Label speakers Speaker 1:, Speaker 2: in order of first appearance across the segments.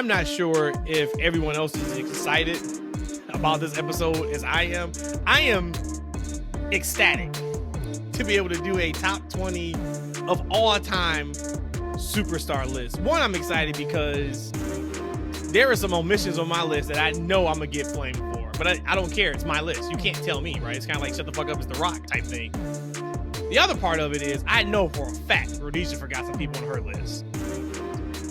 Speaker 1: I'm not sure if everyone else is excited about this episode as I am. I am ecstatic to be able to do a top 20 of all time superstar list. One, I'm excited because there are some omissions on my list that I know I'm going to get flamed for, but I don't care. It's my list. You can't tell me, right? It's kind of like shut the fuck up, it's The Rock type thing. The other part of it is I know for a fact Rhodesia forgot some people on her list.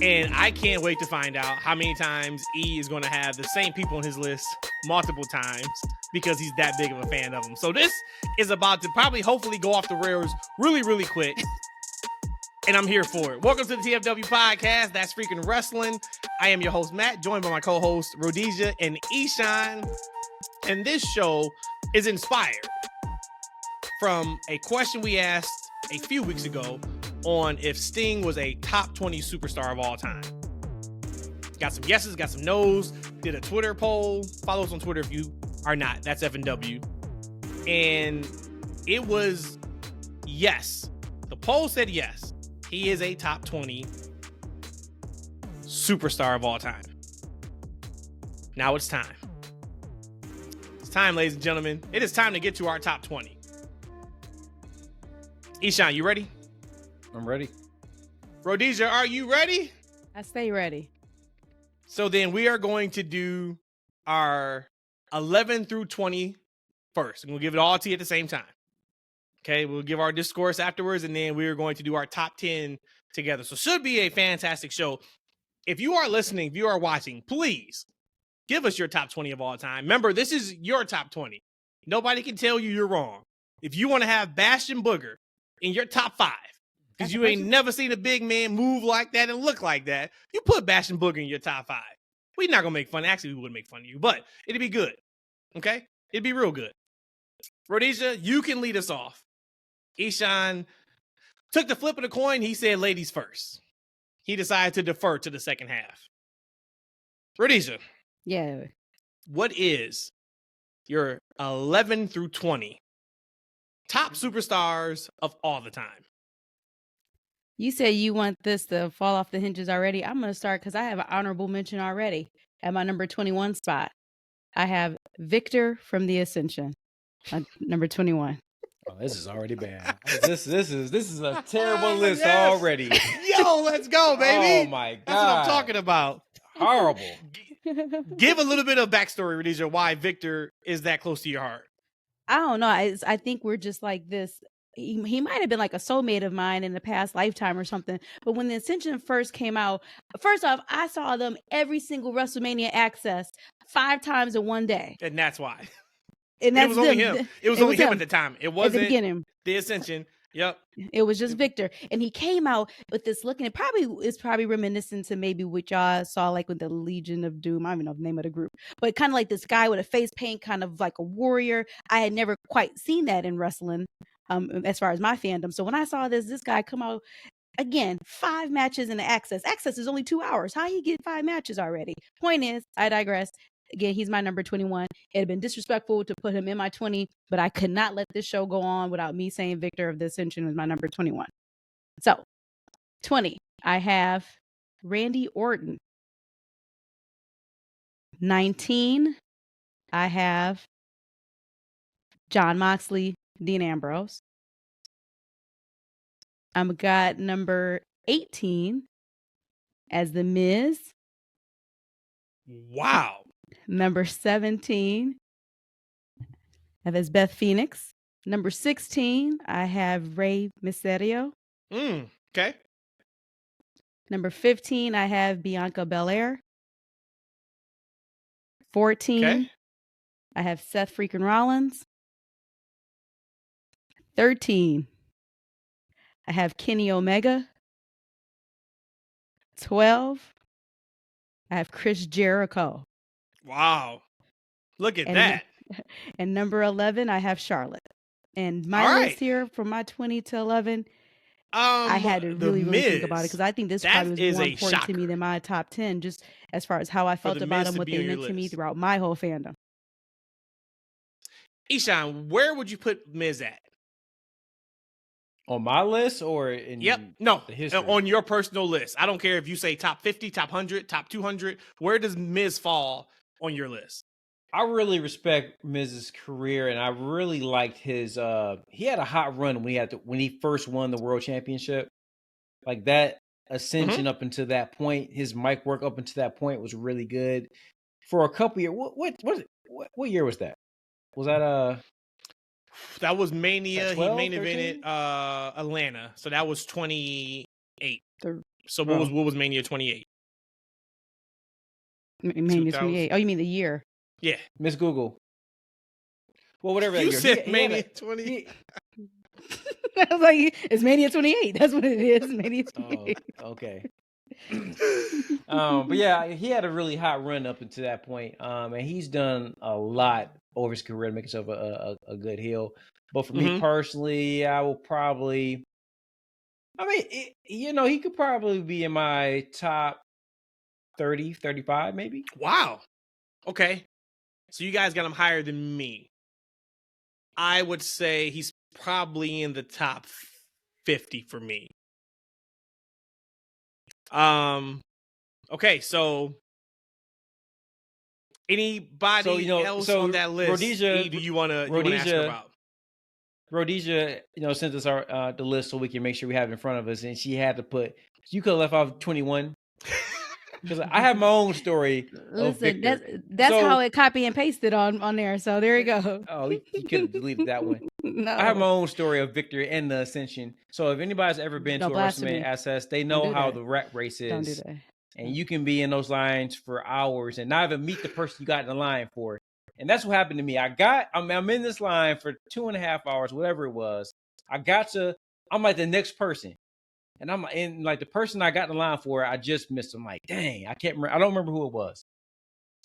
Speaker 1: And I can't wait to find out how many times E is going to have the same people on his list multiple times because he's that big of a fan of them. So this is about to probably hopefully go off the rails really, really quick. And I'm here for it. Welcome to the TFW podcast. That's Freakin Wrestling. I am your host, Matt, joined by my co-host, Rhodesia and Eshaun. And this show is inspired from a question we asked a few weeks ago on if Sting was a top 20 superstar of all time. Got some yeses, got some nos, did a Twitter poll. Follow us on Twitter if you are not. That's F&W. And it was yes. The poll said yes. He is a top 20 superstar of all time. Now it's time. It's time, ladies and gentlemen. It is time to get to our top 20. Eshaun, you ready?
Speaker 2: I'm ready.
Speaker 1: Rhodesia, are you ready?
Speaker 3: I stay ready.
Speaker 1: So then we are going to do our 11 through 20 first. And we'll give it all to you at the same time. Okay, we'll give our discourse afterwards, and then we're going to do our top 10 together. So should be a fantastic show. If you are listening, if you are watching, please give us your top 20 of all time. Remember, this is your top 20. Nobody can tell you you're wrong. If you want to have Bastion Booger in your top 5, because you ain't never seen a big man move like that and look like that, you put Bastion Booger in your top 5. We're not going to make fun. Actually, we wouldn't make fun of you, but it'd be good. Okay? It'd be real good. Rhodesia, you can lead us off. Eshaun took the flip of the coin. He said ladies first. He decided to defer to the second half. Rhodesia.
Speaker 3: Yeah.
Speaker 1: What is your 11 through 20 top superstars of all the time?
Speaker 3: You say you want this to fall off the hinges already. I'm going to start because I have an honorable mention already at my number 21 spot. I have Victor from The Ascension, number 21.
Speaker 2: Oh, this is already bad. This is a terrible list
Speaker 1: Yes.
Speaker 2: already.
Speaker 1: Yo, let's go, baby.
Speaker 2: Oh my God.
Speaker 1: That's what I'm talking about.
Speaker 2: Horrible.
Speaker 1: Give a little bit of backstory, Rhodesia, why Victor is that close to your heart.
Speaker 3: I don't know. I think we're just like this. He might have been like a soulmate of mine in the past lifetime or something. But when The Ascension first came out, first off, I saw them every single WrestleMania Access 5 times in one day.
Speaker 1: And that's why.
Speaker 3: And
Speaker 1: It was only him. It was only him at the time. It
Speaker 3: at
Speaker 1: wasn't
Speaker 3: the beginning.
Speaker 1: The Ascension. Yep.
Speaker 3: It was just Victor. And he came out with this look, and it's probably reminiscent to maybe what y'all saw like with the Legion of Doom. I don't even know the name of the group. But kind of like this guy with a face paint, kind of like a warrior. I had never quite seen that in wrestling, as far as my fandom. So when I saw this guy come out, again, 5 matches in the Access. Access is only 2 hours. How you get 5 matches already? Point is, I digress. Again, he's my number 21. It had been disrespectful to put him in my 20, but I could not let this show go on without me saying Victor of the Ascension was my number 21. So, 20, I have Randy Orton. 19, I have Jon Moxley, Dean Ambrose. I've got number 18 as The Miz.
Speaker 1: Wow.
Speaker 3: Number 17, I have as Beth Phoenix. Number 16, I have Rey Mysterio.
Speaker 1: Okay.
Speaker 3: Number 15, I have Bianca Belair. 14,
Speaker 1: Okay.
Speaker 3: I have Seth Freakin Rollins. 13, I have Kenny Omega. 12, I have Chris Jericho.
Speaker 1: Wow. Look at
Speaker 3: And
Speaker 1: that.
Speaker 3: And number 11, I have Charlotte. And my
Speaker 1: All right.
Speaker 3: list here from my 20 to 11, I had to
Speaker 1: The
Speaker 3: really think about it
Speaker 1: Miz.
Speaker 3: because I think this
Speaker 1: That
Speaker 3: probably was
Speaker 1: is
Speaker 3: more
Speaker 1: a
Speaker 3: important to
Speaker 1: shocker.
Speaker 3: me than my top 10, just as far as how I felt
Speaker 1: The
Speaker 3: about
Speaker 1: Miz
Speaker 3: them,
Speaker 1: to
Speaker 3: what
Speaker 1: be
Speaker 3: they
Speaker 1: on your
Speaker 3: meant to me
Speaker 1: list.
Speaker 3: throughout my whole fandom.
Speaker 1: Eshaun, where would you put Miz at?
Speaker 2: On my list or in
Speaker 1: No,
Speaker 2: the history?
Speaker 1: on your personal list. I don't care if you say top 50, top 100, top 200. Where does Miz fall on your list?
Speaker 2: I really respect Miz's career, and I really liked his. He had a hot run when he first won the world championship. Like that ascension up until that point, his mic work up until that point was really good. For a couple years, what year was that? Was
Speaker 1: that was Mania?
Speaker 2: 12,
Speaker 1: he main
Speaker 2: 13?
Speaker 1: evented Atlanta, so that was 28.
Speaker 3: The-
Speaker 1: So what was Mania 28?
Speaker 3: Mania 28. Oh, you mean the year?
Speaker 1: Yeah,
Speaker 2: Miss Google. Well, whatever that
Speaker 1: you
Speaker 2: year.
Speaker 1: said
Speaker 2: He
Speaker 1: Mania
Speaker 2: had
Speaker 1: 20.
Speaker 3: I was like, it's Mania 28. That's what it is. Mania 28.
Speaker 2: Okay. But yeah, he had a really hot run up until that point. And he's done a lot over his career to make himself a good heel. But for me personally, I will probably. I mean, he could probably be in my top 30, 35, maybe.
Speaker 1: Wow. Okay. So you guys got him higher than me. I would say he's probably in the top 50 for me. Okay, so anybody else on that list?
Speaker 2: Rhodesia,
Speaker 1: do you want to ask her about?
Speaker 2: Rhodesia, sent us the list so we can make sure we have it in front of us, and she had to put. You could have left off 21 because I have my own story.
Speaker 3: Listen, that's how it copy and pasted on there. So there you go.
Speaker 2: Oh, you could have deleted that one.
Speaker 3: No,
Speaker 2: I have my own story of Victor and the Ascension. So if anybody's ever been to a WrestleMania Access, they know how the rat race is.
Speaker 3: Don't do that.
Speaker 2: And you can be in those lines for hours and not even meet the person you got in the line for. And that's what happened to me. I'm in this line for 2.5 hours, whatever it was. I'm like the next person. And I'm in like the person I got in the line for, I just missed. I'm like, dang, I can't remember. I don't remember who it was.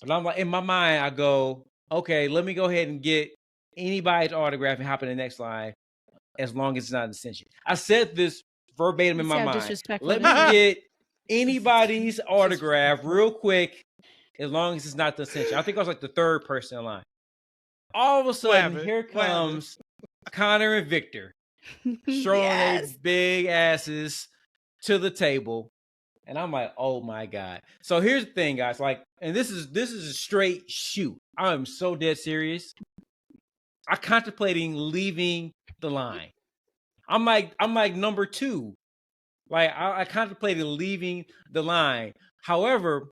Speaker 2: But I'm like, in my mind, I go, okay, let me go ahead and get anybody's autograph and hop in the next line as long as it's not an Ascension. I said this verbatim in my mind. Let me get anybody's autograph real quick as long as it's not the Ascension. I think I was like the third person in line. All of a sudden, here comes Connor and Victor throwing their big asses to the table. And I'm like, oh my God. So here's the thing, guys. Like, and this is a straight shoot. I'm so dead serious. I'm contemplating leaving the line. I'm like number 2. Like I contemplated leaving the line. However,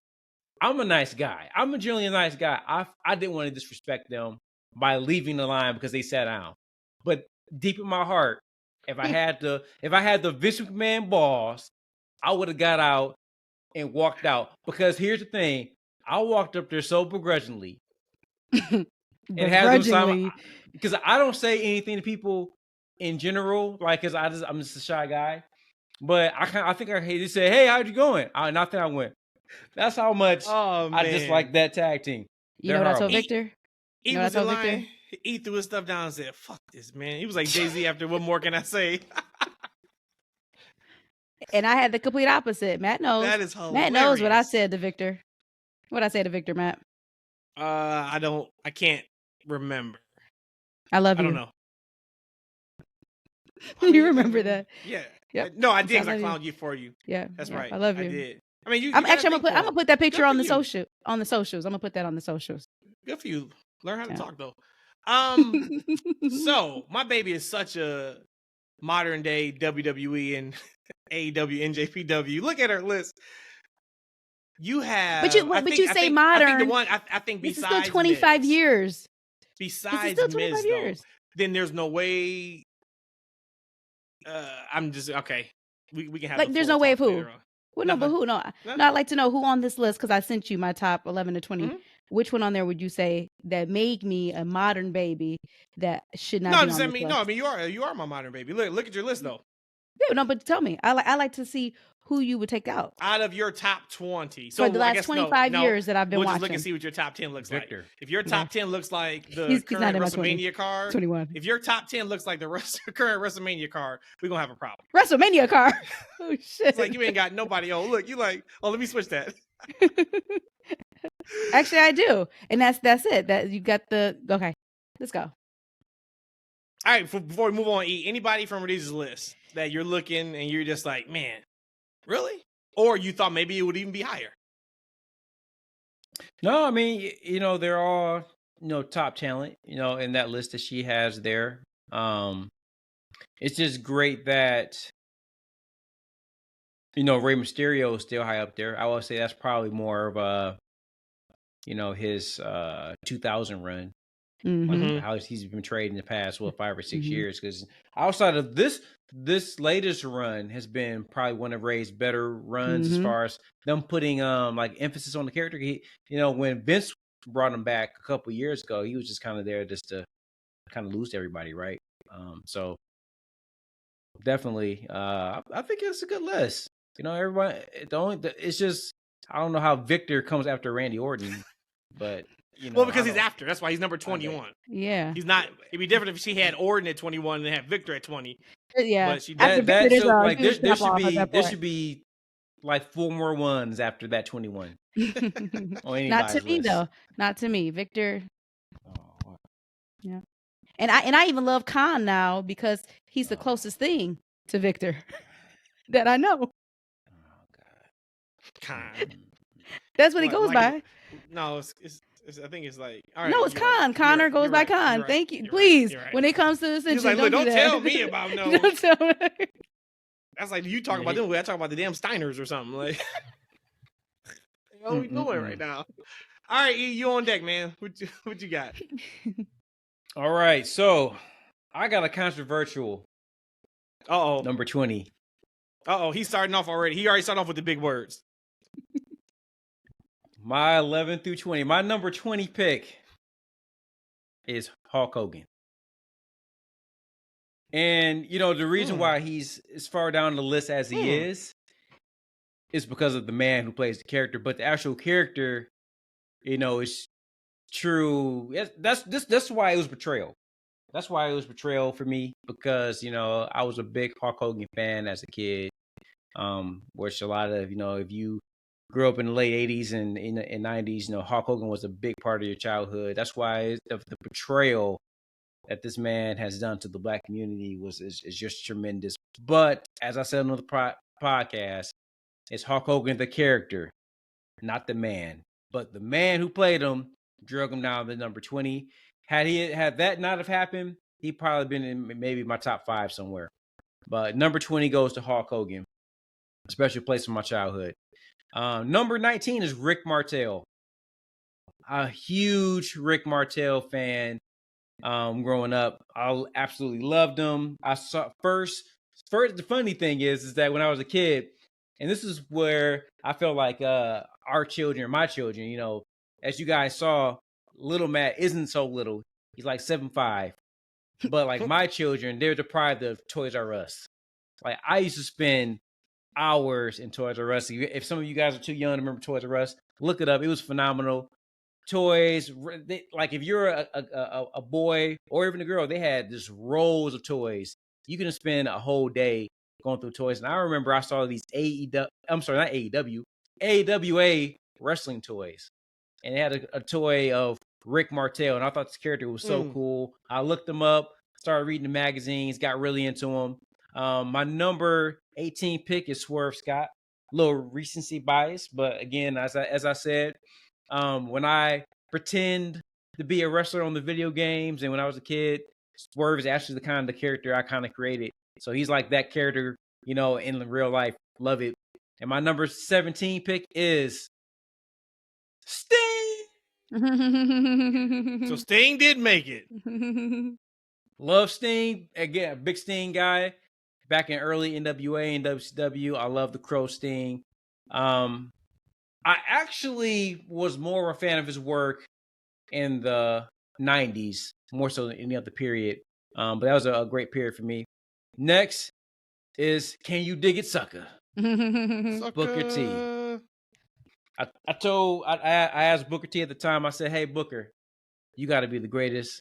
Speaker 2: I'm a nice guy. I'm a generally a nice guy. I didn't want to disrespect them by leaving the line because they sat down. But deep in my heart, if I had the Vince McMahon balls, I would have got out and walked out. Because here's the thing, I walked up there so begrudgingly. And had them because I don't say anything to people in general, like because I'm just a shy guy. But I think he said, "Hey, how'd you going?" And I think I went. That's how much I dislike that tag team.
Speaker 3: You know what I told Victor?
Speaker 1: He was in line. He threw his stuff down and said, "Fuck this, man." He was like Jay-Z after "What more can I say?"
Speaker 3: And I had the complete opposite. Matt knows.
Speaker 1: That is hilarious.
Speaker 3: Matt knows what I said to Victor. What I say to Victor, Matt?
Speaker 1: I can't remember.
Speaker 3: I love you.
Speaker 1: I don't know.
Speaker 3: You remember that?
Speaker 1: Yeah.
Speaker 3: Yep.
Speaker 1: No, I did because I clowned you for you.
Speaker 3: Yeah.
Speaker 1: That's right.
Speaker 3: I love you.
Speaker 1: I did. I mean,
Speaker 3: I'm gonna put that picture on the social. On the socials. I'm gonna put that on the socials.
Speaker 1: Good for you. Learn how to talk though. So my baby is such a modern day WWE and AEW NJPW. Look at her list. You have,
Speaker 3: but you say modern.
Speaker 1: I think the one I think besides
Speaker 3: this is still 25
Speaker 1: Miz,
Speaker 3: years.
Speaker 1: Besides
Speaker 3: still 25
Speaker 1: Miz,
Speaker 3: years.
Speaker 1: though, then there's no way. I'm just okay. We can have
Speaker 3: like. There's no way of who. Well, no, but who? No,
Speaker 1: no,
Speaker 3: I'd like to know who on this list because I sent you my top 11 to 20. Mm-hmm. Which one on there would you say that made me a modern baby that should not? No,
Speaker 1: be on this list? No, I mean you are my modern baby. Look at your list though.
Speaker 3: Yeah, no, but tell me. I like to see who you would take out
Speaker 1: of your top 20. So
Speaker 3: for the last 25 years that I've been watching.
Speaker 1: Just look and see what your top 10 looks like. If your top 10 looks like the current WrestleMania card,
Speaker 3: 21.
Speaker 1: If your top 10 looks like the current WrestleMania card, we're gonna have a problem.
Speaker 3: WrestleMania card. Oh shit!
Speaker 1: It's like you ain't got nobody. Oh look, you like. Oh, let me switch that.
Speaker 3: Actually, I do, and that's it. That you got the okay. Let's go.
Speaker 1: All right, before we move on, anybody from Rhodesia's list that you're looking and you're just like, man, really? Or you thought maybe it would even be higher?
Speaker 2: No, I mean, they're all, top talent, in that list that she has there. It's just great that, Rey Mysterio is still high up there. I would say that's probably more of a, his 2000 run.
Speaker 3: Mhm.
Speaker 2: How he's been traded in the past 5 or 6
Speaker 3: Mhm.
Speaker 2: years, because outside of this latest run has been probably one of Ray's better runs as
Speaker 3: Mhm.
Speaker 2: far as them putting like emphasis on the character. He, when Vince brought him back a couple years ago, he was just kind of there just to kind of lose to everybody, right? So definitely, I think it's a good list. Everybody, it's just, I don't know how Victor comes after Randy Orton, but
Speaker 1: Well, because
Speaker 2: I
Speaker 1: he's
Speaker 2: don't-
Speaker 1: after. That's why he's number
Speaker 2: I bet.
Speaker 1: 21.
Speaker 3: Yeah.
Speaker 1: He's not. It'd be different if she had Orton at 21 and had Victor at 20.
Speaker 3: Yeah.
Speaker 1: But she
Speaker 3: After
Speaker 1: did.
Speaker 3: Victor,
Speaker 2: that
Speaker 3: there's
Speaker 2: so
Speaker 3: a
Speaker 2: like
Speaker 3: huge
Speaker 2: there
Speaker 3: drop off at that
Speaker 2: there
Speaker 3: point.
Speaker 2: should be like 4 more ones after that 21 on
Speaker 3: Not to
Speaker 2: anybody's
Speaker 3: me
Speaker 2: list.
Speaker 3: though. Not to me. Victor.
Speaker 2: Oh,
Speaker 3: Yeah. And I even love Khan now because he's the
Speaker 2: Oh.
Speaker 3: closest thing to Victor that I know.
Speaker 2: oh God.
Speaker 1: Khan.
Speaker 3: That's what he
Speaker 1: What,
Speaker 3: goes
Speaker 1: Michael-
Speaker 3: by.
Speaker 1: No, it's I think it's like. All right,
Speaker 3: No, it's
Speaker 1: you're right.
Speaker 3: Khan.
Speaker 1: You're
Speaker 3: Connor
Speaker 1: right.
Speaker 3: goes
Speaker 1: You're
Speaker 3: by
Speaker 1: right.
Speaker 3: Khan.
Speaker 1: You're right.
Speaker 3: Thank you.
Speaker 1: You're right.
Speaker 3: Please,
Speaker 1: You're right.
Speaker 3: when it comes to
Speaker 1: He's
Speaker 3: Ascension,
Speaker 1: like, look,
Speaker 3: don't
Speaker 1: don't
Speaker 3: do that.
Speaker 1: tell me about no.
Speaker 3: Don't tell me.
Speaker 1: That's like you talking about them. I talk about the damn Steiners or something. Like, what are we doing right now? All right, E, you on deck, man. What you got?
Speaker 2: All right, so I got a controversial
Speaker 1: Uh oh.
Speaker 2: number 20.
Speaker 1: He's starting off already. He already started off with the big words.
Speaker 2: My 11 through 20. My number 20 pick is Hulk Hogan. And, the reason why he's as far down the list as he is because of the man who plays the character. But the actual character, is true. That's why it was betrayal. That's why it was betrayal for me, because, I was a big Hulk Hogan fan as a kid. Which a lot of, if you grew up in the late 80s and in 90s, Hulk Hogan was a big part of your childhood. That's why the betrayal that this man has done to the Black community is just tremendous. But as I said on the podcast, it's Hulk Hogan the character, not the man. But the man who played him drug him down to number 20. Had that not have happened, he'd probably been in maybe my top 5 somewhere. But number 20 goes to Hulk Hogan. Special place in my childhood. Number 19 is Rick Martel. A huge Rick Martel fan. Growing up, I absolutely loved him. I saw first. The funny thing is that when I was a kid, and this is where I felt like our children, my children, as you guys saw, little Matt isn't so little. He's like 7'5", but like my children, they're deprived of Toys R Us. Like I used to spend hours in Toys R Us. If some of you guys are too young to remember Toys R Us, look it up. It was phenomenal. Toys, like if you're a boy or even a girl, they had just rows of toys. You can spend a whole day going through toys. And I remember I saw these AWA wrestling toys, and they had a toy of Rick Martel, and I thought this character was so cool. I looked him up, started reading the magazines, got really into him. My number 18 pick is Swerve Scott. A little recency bias, but again, as I said, when I pretend to be a wrestler on the video games and when I was a kid, Swerve is actually the kind of character I kind of created. So he's like that character, in real life. Love it. And my number 17 pick is Sting.
Speaker 1: So Sting did make it.
Speaker 2: Love Sting. Again, a big Sting guy. Back in early NWA and WCW, I love the Crow Sting. I actually was more of a fan of his work in the 90s, more so than any other period. But that was a great period for me. Next is Can You Dig It, Sucker? Booker T. I asked Booker T at the time, I said, hey, Booker, you got to be the greatest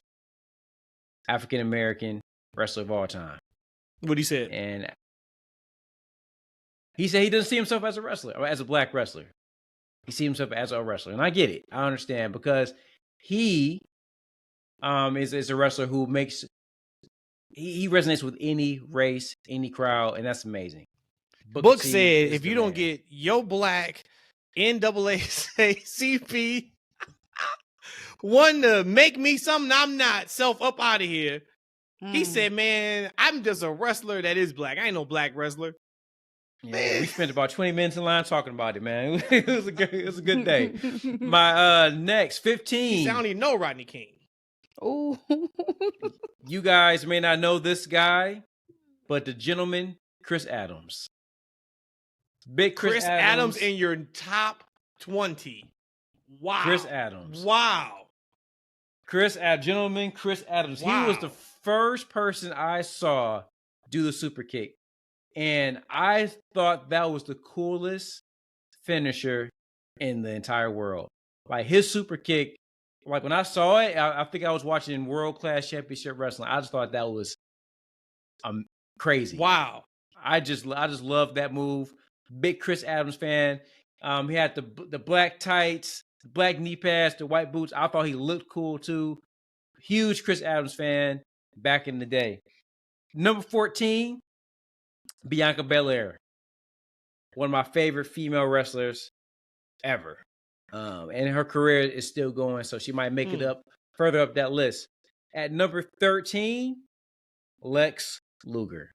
Speaker 2: African-American wrestler of all time.
Speaker 1: What he said?
Speaker 2: And he said he doesn't see himself as a wrestler, or as a black wrestler. He sees himself as a wrestler. And I get it. I understand, because he is a wrestler who makes he resonates with any race, any crowd, and that's amazing.
Speaker 1: Book
Speaker 2: T
Speaker 1: said
Speaker 2: is
Speaker 1: if
Speaker 2: the
Speaker 1: you don't
Speaker 2: man.
Speaker 1: get Yo Black NAACP one to make me something I'm not, self up out of here. He said, man, I'm just a wrestler that is black. I ain't no black wrestler.
Speaker 2: Yeah,
Speaker 1: Man.
Speaker 2: we spent about 20 minutes in line talking about it, man. It was a good day. My next 15.
Speaker 1: He said, I don't even know Rodney King.
Speaker 3: Oh,
Speaker 2: You guys may not know this guy, but the gentleman, Chris Adams. Big
Speaker 1: Chris Adams in your top 20. Wow.
Speaker 2: Chris Adams.
Speaker 1: Wow.
Speaker 2: Gentleman Chris Adams.
Speaker 1: Wow.
Speaker 2: He was the first person I saw do the super kick. And I thought that was the coolest finisher in the entire world. Like his super kick, like when I saw it, I think I was watching World Class Championship Wrestling. I just thought that was crazy.
Speaker 1: Wow.
Speaker 2: I just love that move. Big Chris Adams fan. He had the black tights, the black knee pads, the white boots. I thought he looked cool too. Huge Chris Adams fan back in the day. Number 14, Bianca Belair. One of my favorite female wrestlers ever. And her career is still going, so she might make it up further up that list. At number 13, Lex Luger.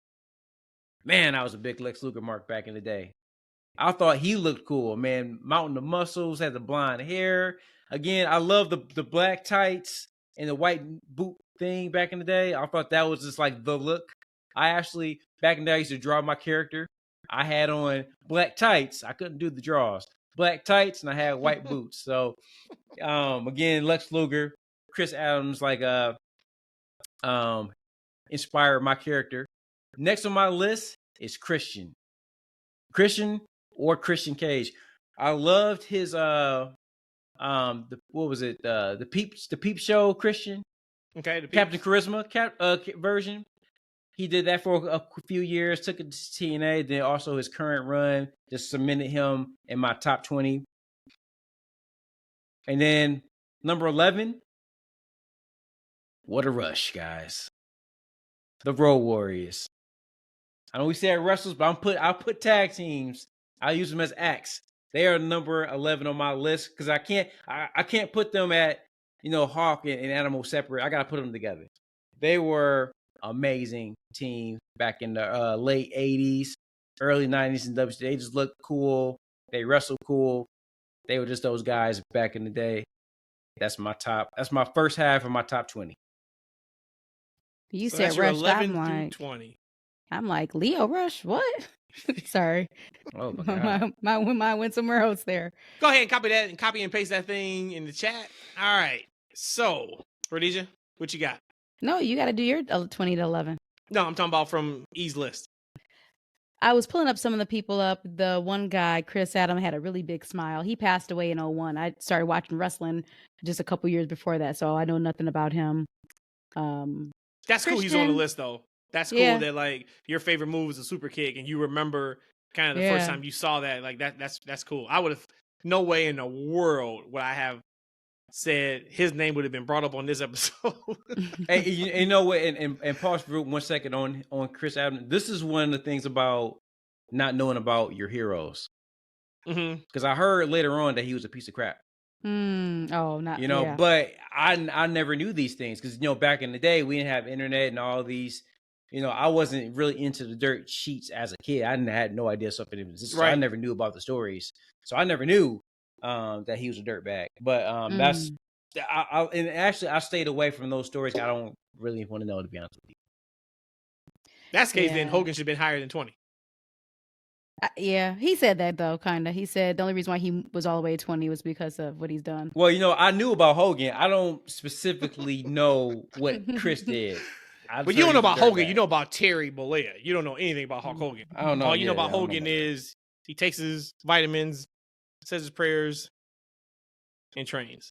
Speaker 2: Man, I was a big Lex Luger mark back in the day. I thought he looked cool, man. Mounting the muscles, had the blonde hair. Again, I love the black tights and the white boot thing back in the day. I thought that was just like the look. I actually, back in the day, I used to draw my character. I had on black tights. I couldn't do the draws. Black tights, and I had white boots. So, again, Lex Luger, Chris Adams, like, inspired my character. Next on my list is Christian. Christian Cage. I loved his what was it? The Peep Show Christian.
Speaker 1: Okay, the
Speaker 2: Captain Charisma version. He did that for a few years, took it to TNA, then also his current run just cemented him in my top 20. And then number 11, what a rush, guys. The Road Warriors. I know we said wrestlers, but I'll put tag teams. I'll use them as acts. They are number 11 on my list because I can't put them at, Hawk and Animal separate. I got to put them together. They were amazing team back in the late 80s, early 90s in WCW. They just looked cool. They wrestled cool. They were just those guys back in the day. That's my first half of my top 20.
Speaker 3: You
Speaker 1: So
Speaker 3: said
Speaker 1: that's your
Speaker 3: Rush.
Speaker 1: 11
Speaker 3: I'm
Speaker 1: through
Speaker 3: like,
Speaker 1: 20.
Speaker 3: I'm like, Leo Rush. What? Sorry.
Speaker 2: Oh my God.
Speaker 3: my went somewhere else there.
Speaker 1: Go ahead and copy that and copy and paste that thing in the chat. All right. So, Rhodesia, what you got?
Speaker 3: No, you got to do your 20 to 11.
Speaker 1: No, I'm talking about from E's list.
Speaker 3: I was pulling up some of the people up. The one guy, Chris Adam, had a really big smile. He passed away in 2001. I started watching wrestling just a couple years before that, so I know nothing about him.
Speaker 1: That's cool. He's on the list, though. That's cool
Speaker 3: Yeah.
Speaker 1: that, like, your favorite move is a super kick and you remember kind of the first time you saw that. Like, that's cool. I would have, no way in the world would I have said his name would have been brought up on this episode.
Speaker 2: Hey, you know what? And pause for 1 second on Chris Adams. This is one of the things about not knowing about your heroes. Because I heard later on that he was a piece of crap.
Speaker 3: Oh, not
Speaker 2: But I never knew these things because back in the day we didn't have internet and all these. I wasn't really into the dirt sheets as a kid. I had no idea something existed. So I never knew about the stories. So I never knew that he was a dirtbag. But that's and actually I stayed away from those stories. I don't really want to know, to be honest with you.
Speaker 1: That's the case. Then Hogan should have been higher than 20.
Speaker 3: Yeah, he said that though, kind of. He said the only reason why he was all the way at 20 was because of what he's done.
Speaker 2: Well, I knew about Hogan. I don't specifically know what Chris did.
Speaker 1: But you don't know about Hogan. You know about Terry Bollea. You don't know anything about Hulk Hogan.
Speaker 2: I don't know.
Speaker 1: All you know about Hogan is he takes his vitamins, says his prayers, and trains.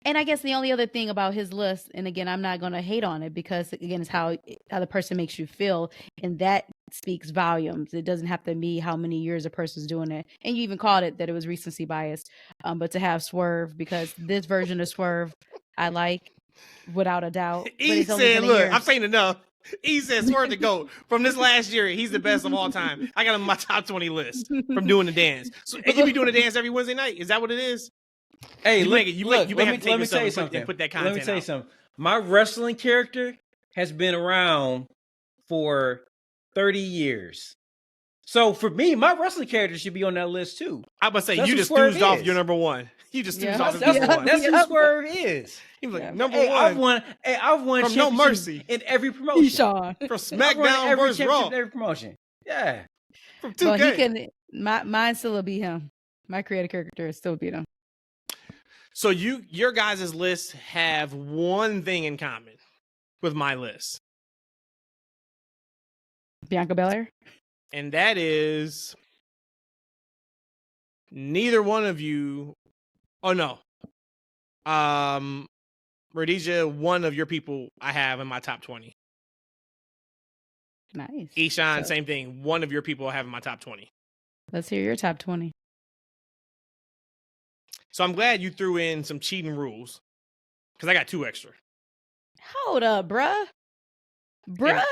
Speaker 3: And I guess the only other thing about his list, and again, I'm not going to hate on it because again, it's how the person makes you feel, and that speaks volumes. It doesn't have to be how many years a person's doing it. And you even called it that it was recency biased. But to have Swerve, because this version of Swerve, I like without a doubt.
Speaker 1: He said, "Look, I'm saying enough." He said, "Swerve the GOAT from this last year. He's the best of all time. I got him on my top 20 list from doing the dance. So, and you be doing the dance every Wednesday night. Is that what it is?
Speaker 2: Hey,
Speaker 1: You
Speaker 2: look,
Speaker 1: may
Speaker 2: look,
Speaker 1: have to
Speaker 2: let
Speaker 1: take
Speaker 2: me
Speaker 1: yourself
Speaker 2: tell you
Speaker 1: and
Speaker 2: something.
Speaker 1: put that
Speaker 2: Let me
Speaker 1: content
Speaker 2: tell you
Speaker 1: out.
Speaker 2: something. My wrestling character has been around for 30 years. So for me, my wrestling character should be on that list too.
Speaker 1: I about to say,
Speaker 2: That's
Speaker 1: you
Speaker 2: who
Speaker 1: just
Speaker 2: Swerve
Speaker 1: snoozed off
Speaker 2: is.
Speaker 1: your number one. You just snoozed off his
Speaker 2: That's,
Speaker 1: number one.
Speaker 2: that's who Swerve is.
Speaker 1: He was like,
Speaker 3: Yeah.
Speaker 1: number
Speaker 2: Hey,
Speaker 1: one
Speaker 2: I've won
Speaker 1: from No
Speaker 2: championships
Speaker 1: Mercy.
Speaker 2: in every promotion.
Speaker 3: Eshaun.
Speaker 1: From
Speaker 2: I've won
Speaker 1: SmackDown
Speaker 2: every
Speaker 1: versus
Speaker 2: championship
Speaker 1: Raw.
Speaker 2: in every promotion. Yeah.
Speaker 1: From 2K.
Speaker 3: Well, he can. Mine still will be him. My creative character is still beat him.
Speaker 1: So your guys' lists have one thing in common with my list.
Speaker 3: Bianca Belair.
Speaker 1: And that is neither one of you. Oh no. Rhodesia, one of your people I have in my top 20.
Speaker 3: Nice.
Speaker 1: Eshaun,
Speaker 3: So,
Speaker 1: same thing. One of your people I have in my top 20.
Speaker 3: let's hear your top 20.
Speaker 1: So I'm glad you threw in some cheating rules because I got 2 extra.
Speaker 3: Hold up, bruh.
Speaker 1: And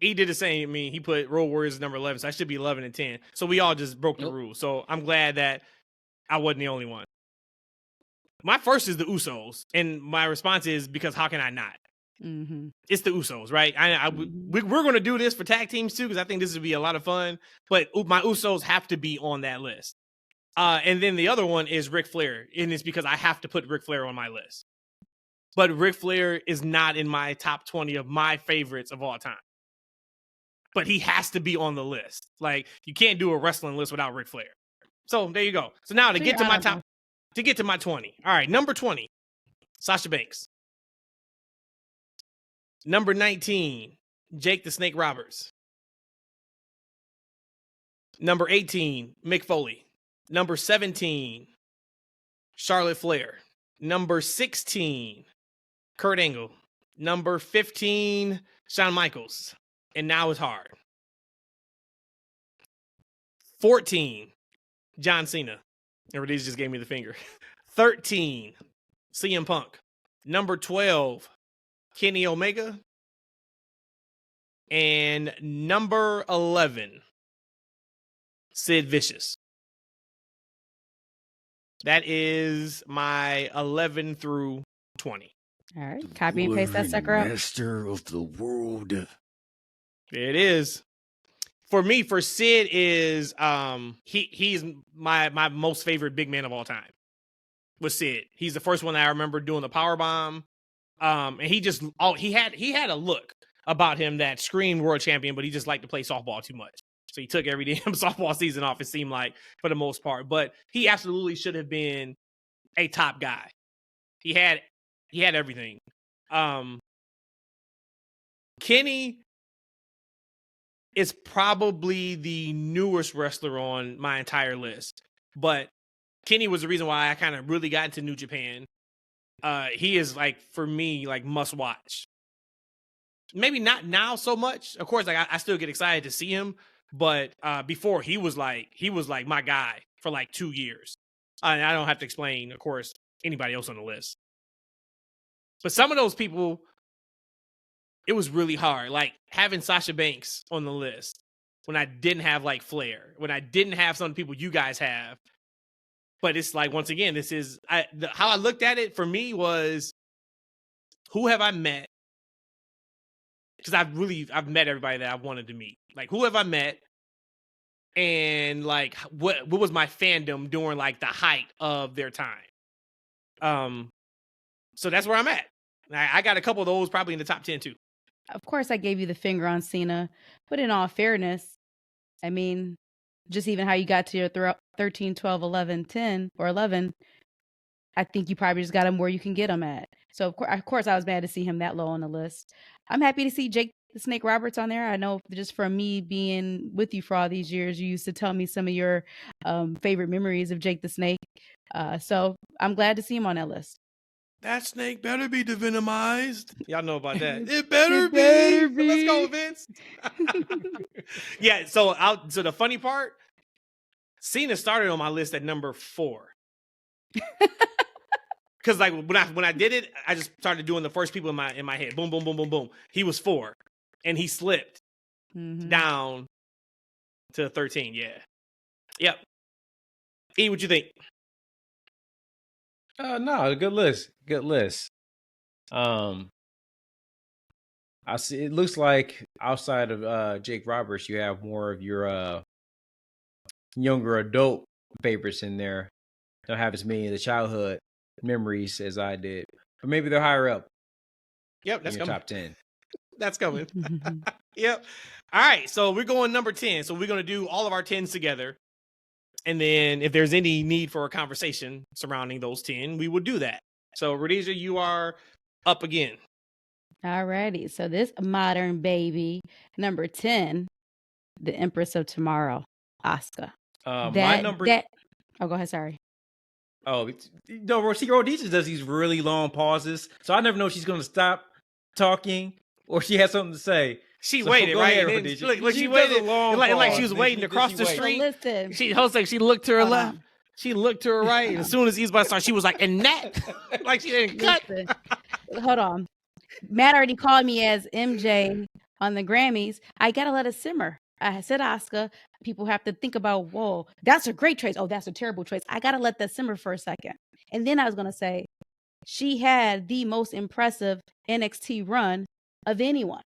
Speaker 1: he did the same. I mean, he put Road Warriors number 11, so I should be 11 and 10. So we all just broke the rules. So I'm glad that I wasn't the only one. My first is the Usos, and my response is because how can I not?
Speaker 3: Mm-hmm.
Speaker 1: It's the Usos, right? We're going to do this for tag teams too because I think this would be a lot of fun. But my Usos have to be on that list. And then the other one is Ric Flair, and it's because I have to put Ric Flair on my list. But Ric Flair is not in my top 20 of my favorites of all time. But he has to be on the list. Like, you can't do a wrestling list without Ric Flair. So there you go. So now to get to my 20. All right, number 20, Sasha Banks. Number 19, Jake the Snake Roberts. Number 18, Mick Foley. Number 17, Charlotte Flair. Number 16, Kurt Angle. Number 15, Shawn Michaels. And now it's hard. 14, John Cena. And Rhodesia just gave me the finger. 13, CM Punk. Number 12, Kenny Omega. And number 11, Sid Vicious. That is my 11 through 20.
Speaker 3: All right. Copy and paste that sucker up.
Speaker 4: Master of the world.
Speaker 1: There it is. For me, for Sid is he's my most favorite big man of all time. Was Sid. He's the first one that I remember doing the power bomb. And he had a look about him that screamed world champion, but he just liked to play softball too much. So he took every damn softball season off, it seemed like, for the most part. But he absolutely should have been a top guy. He had everything. Kenny is probably the newest wrestler on my entire list. But Kenny was the reason why I kind of really got into New Japan. He is, like, for me, like, must watch. Maybe not now so much. Of course, like I still get excited to see him, but before he was like my guy for like 2 years. And I don't have to explain, of course, anybody else on the list. But some of those people, it was really hard. Like having Sasha Banks on the list when I didn't have like Flair, when I didn't have some of the people you guys have. But it's like, once again, this is how I looked at it for me was, who have I met? Because I've met everybody that I wanted to meet. Like, who have I met? And like, what was my fandom during like the height of their time? So that's where I'm at. I got a couple of those probably in the top 10 too.
Speaker 3: Of course, I gave you the finger on Cena, but in all fairness, I mean, just even how you got to your 13, 12, 11, 10, or 11, I think you probably just got him where you can get him at. So, of course, I was mad to see him that low on the list. I'm happy to see Jake the Snake Roberts on there. I know just from me being with you for all these years, you used to tell me some of your favorite memories of Jake the Snake. So I'm glad to see him on that list.
Speaker 1: That snake better be devenomized. Y'all know about that. It
Speaker 3: better be.
Speaker 1: Let's go, Vince. Yeah, so the funny part, Cena started on my list at number 4. Because like when I did it, I just started doing the first people in my head. Boom, boom, boom, boom, boom. He was 4. and he slipped down to 13. Yeah. Yep. E, what you think?
Speaker 2: No, good list. Good list. I see. It looks like outside of Jake Roberts, you have more of your younger adult favorites in there. Don't have as many of the childhood memories as I did, but maybe they're higher up.
Speaker 1: Yep, that's
Speaker 2: in your
Speaker 1: coming.
Speaker 2: top 10.
Speaker 1: That's coming. Yep. All right, so we're going number 10. So we're going to do all of our 10s together. And then if there's any need for a conversation surrounding those 10, we will do that. So, Rhodesia, you are up again.
Speaker 3: Alrighty. So this modern baby, number 10, the Empress of Tomorrow, Asuka.
Speaker 2: My number.
Speaker 3: Oh, go ahead. Sorry.
Speaker 2: Oh, no, see, Rhodesia does these really long pauses, so I never know if she's going to stop talking or she has something to say.
Speaker 1: She
Speaker 2: So
Speaker 1: waited,
Speaker 2: go
Speaker 1: right?
Speaker 2: ahead,
Speaker 1: And then,
Speaker 2: Rhodesia.
Speaker 1: look,
Speaker 2: She
Speaker 1: she
Speaker 2: does
Speaker 1: waited.
Speaker 2: a long
Speaker 1: Like
Speaker 2: pause,
Speaker 1: she was
Speaker 2: then
Speaker 1: waiting
Speaker 2: she-
Speaker 1: to cross
Speaker 2: then
Speaker 1: the
Speaker 2: she
Speaker 1: street.
Speaker 3: Listen.
Speaker 1: She looked to her
Speaker 3: Hold
Speaker 1: left.
Speaker 3: on.
Speaker 1: She looked to her right. And as soon as East by started, she was like, and that. Like she didn't cut.
Speaker 3: Listen. Hold on. Matt already called me as MJ on the Grammys. I gotta let it simmer. I said Asuka. People have to think about, whoa, that's a great choice. Oh, that's a terrible choice. I gotta let that simmer for a second. And then I was gonna say, she had the most impressive NXT run of anyone.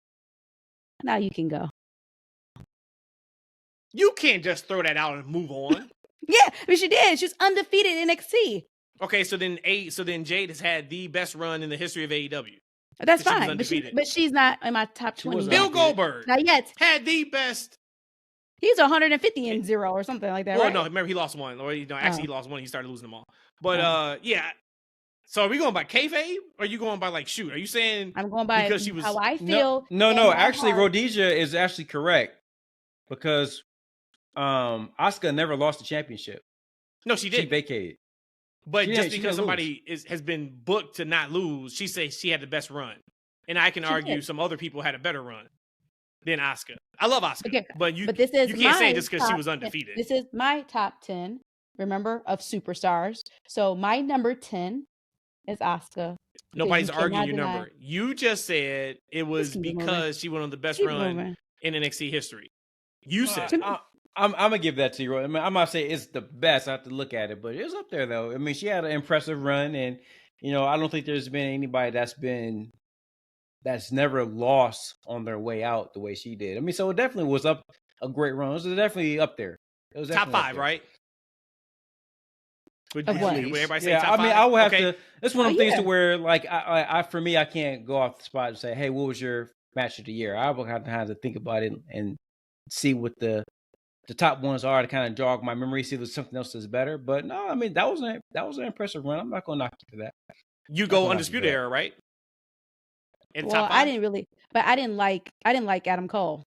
Speaker 3: Now you can go.
Speaker 1: You can't just throw that out and move on.
Speaker 3: Yeah, but she did. She was undefeated in NXT.
Speaker 1: Okay, so then Jade has had the best run in the history of AEW.
Speaker 3: That's
Speaker 1: She was
Speaker 3: fine.
Speaker 1: undefeated.
Speaker 3: But she's not in my top
Speaker 2: She
Speaker 3: 20.
Speaker 2: was
Speaker 3: yet.
Speaker 1: Bill
Speaker 2: undefeated.
Speaker 1: Goldberg
Speaker 3: Not yet.
Speaker 1: had the best.
Speaker 3: He's 150 and 0 or something like that.
Speaker 1: Well,
Speaker 3: right?
Speaker 1: no, remember he lost one. Or actually, he
Speaker 3: Oh.
Speaker 1: lost one. He started losing them all. But yeah. So are we going by kayfabe? Or are you going by like shoot? Are you saying
Speaker 3: I'm going by
Speaker 1: because she was
Speaker 3: how I feel.
Speaker 2: No.
Speaker 3: in my
Speaker 2: Actually,
Speaker 3: heart.
Speaker 2: Rhodesia is actually correct because Asuka never lost the championship.
Speaker 1: no, she
Speaker 2: She
Speaker 1: did.
Speaker 2: vacated.
Speaker 1: But
Speaker 2: she
Speaker 1: just
Speaker 2: didn't- she
Speaker 1: because
Speaker 2: didn't
Speaker 1: somebody has been booked to not lose, she says she had the best run, and I can
Speaker 3: She
Speaker 1: argue
Speaker 3: did.
Speaker 1: some other people had a better run than Asuka. I love Asuka,
Speaker 3: Okay,
Speaker 1: but you
Speaker 3: this is
Speaker 1: you can't say
Speaker 3: my
Speaker 1: just because she
Speaker 3: top
Speaker 1: was
Speaker 3: 10.
Speaker 1: undefeated.
Speaker 3: This is my top 10, remember, of superstars. So my number 10 is Asuka.
Speaker 1: Nobody's
Speaker 3: you
Speaker 1: arguing
Speaker 3: cannot
Speaker 1: your
Speaker 3: deny-
Speaker 1: number. You just said it was
Speaker 3: keep it moving.
Speaker 1: because she went on the best
Speaker 3: Keep
Speaker 1: run
Speaker 3: moving.
Speaker 1: in NXT history. You said
Speaker 2: I'm gonna give that to you. I mean, I'm not saying it's the best. I have to look at it, but it's up there though. I mean, she had an impressive run, and I don't think there's been anybody that's never lost on their way out the way she did. I mean, so it definitely was a great run. It was definitely up there. It was
Speaker 1: top
Speaker 2: definitely up
Speaker 1: 5,
Speaker 2: there.
Speaker 1: right? Would
Speaker 3: Of what?
Speaker 1: everybody say
Speaker 2: Yeah,
Speaker 1: top 5?
Speaker 2: I mean, I would have
Speaker 1: Okay.
Speaker 2: to. It's one of
Speaker 3: Oh,
Speaker 2: the things
Speaker 3: yeah.
Speaker 2: to where, like, I for me, I can't go off the spot and say, "Hey, what was your match of the year?" I would have to think about it and see what the top ones are to kind of jog my memory, see if there's something else that's better. But no, I mean, that was an impressive run. I'm not gonna knock you for that.
Speaker 1: You
Speaker 2: Not
Speaker 1: go
Speaker 2: gonna knock you
Speaker 1: undisputed
Speaker 2: for that.
Speaker 1: era, right? In
Speaker 3: Well,
Speaker 1: top 5?
Speaker 3: I didn't really, but I didn't like Adam Cole.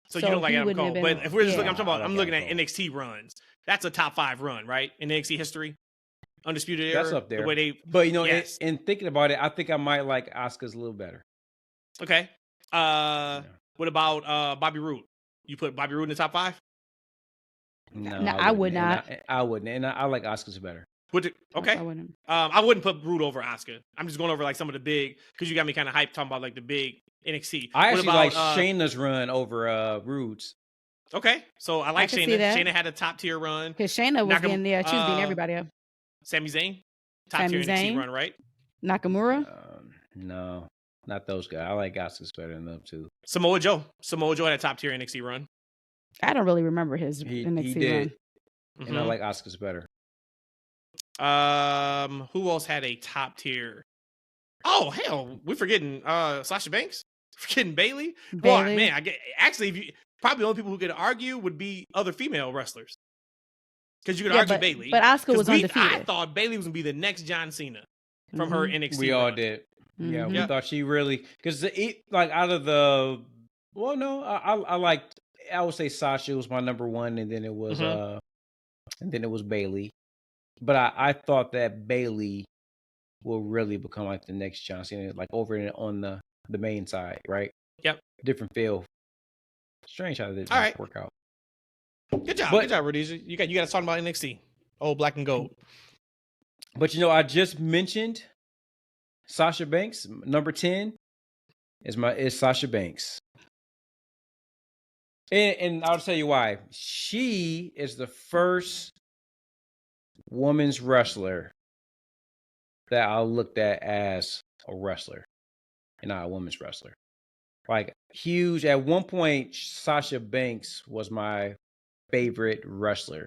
Speaker 1: So you don't like
Speaker 3: he
Speaker 1: Adam
Speaker 3: wouldn't
Speaker 1: Cole.
Speaker 3: have
Speaker 1: But
Speaker 3: been-
Speaker 1: if we're just
Speaker 3: yeah.
Speaker 1: looking,
Speaker 2: I like
Speaker 1: I'm looking at
Speaker 2: Adam Cole.
Speaker 1: NXT runs. That's a top 5 run, right? In NXT history. Undisputed era.
Speaker 2: That's up there.
Speaker 1: The way they
Speaker 2: But
Speaker 1: Yes.
Speaker 2: in thinking about it, I think I might like Asuka's a little better.
Speaker 1: Okay.
Speaker 2: Yeah.
Speaker 1: What about Bobby Roode? You put Bobby Roode in the top 5?
Speaker 2: No,
Speaker 3: No, I would
Speaker 2: wouldn't.
Speaker 3: not.
Speaker 2: I wouldn't, and I like Asuka's better.
Speaker 1: Okay.
Speaker 3: I wouldn't.
Speaker 1: I wouldn't put Roode over Asuka. I'm just going over like some of the big because you got me kind of hyped talking about like the big NXT.
Speaker 2: I
Speaker 1: What
Speaker 2: actually
Speaker 1: about,
Speaker 2: like Shayna's run over Rude's.
Speaker 1: Okay, so I like
Speaker 3: can see
Speaker 1: Shayna.
Speaker 3: that.
Speaker 1: Shayna had a top tier run.
Speaker 3: Because Shayna was
Speaker 1: Nakam-
Speaker 3: getting there. She was beating
Speaker 1: uh,
Speaker 3: everybody up.
Speaker 1: Sami Zayn, top
Speaker 3: Sami
Speaker 1: tier NXT
Speaker 3: Zayn.
Speaker 1: run, right?
Speaker 3: Nakamura.
Speaker 2: No, not those guys. I like Asuka's better than them too.
Speaker 1: Samoa Joe had a top tier NXT run.
Speaker 3: I don't really remember his
Speaker 2: He
Speaker 3: NXT
Speaker 2: did,
Speaker 3: run.
Speaker 2: and I like Asuka's better.
Speaker 1: Who else had a top tier? Oh hell, we're forgetting Sasha Banks. Forgetting Bailey. Well,
Speaker 3: Bayley.
Speaker 1: man, I get actually if you, probably the only people who could argue would be other female wrestlers. Because you could
Speaker 3: Yeah,
Speaker 1: argue
Speaker 3: but-
Speaker 1: Bailey.
Speaker 3: but Asuka
Speaker 1: 'Cause
Speaker 3: was
Speaker 1: I
Speaker 3: undefeated.
Speaker 1: thought Bailey was gonna be the next John Cena from her NXT.
Speaker 2: We all
Speaker 1: run.
Speaker 2: did. Yeah,
Speaker 3: Mhm.
Speaker 2: we
Speaker 1: Yeah.
Speaker 2: thought she really because like out of the I liked. I would say Sasha was my number one, and then it was Bailey. But I thought that Bailey will really become like the next John Cena, like over on the main side, right?
Speaker 1: Yep.
Speaker 2: Different feel. Strange how that didn't
Speaker 1: All right.
Speaker 2: work out.
Speaker 1: Good job,
Speaker 2: But-
Speaker 1: Rhodesia. You got us talking about NXT. Old black and gold.
Speaker 2: But I just mentioned Sasha Banks. Number 10 is Sasha Banks. And I'll tell you why. She is the first women's wrestler that I looked at as a wrestler and not a women's wrestler. Like huge. At one point, Sasha Banks was my favorite wrestler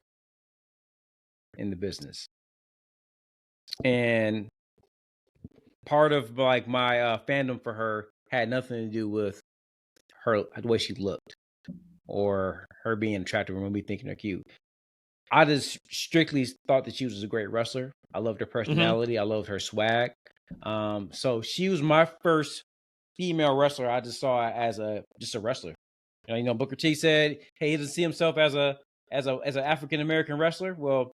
Speaker 2: in the business. And part of like my fandom for her had nothing to do with her, the way she looked or her being attractive or me thinking her cute. I just strictly thought that she was a great wrestler. I loved her personality. I loved her swag. So she was my first female wrestler. I just saw her as just a wrestler. You know, Booker T said, "Hey, he doesn't see himself as an African American wrestler." Well,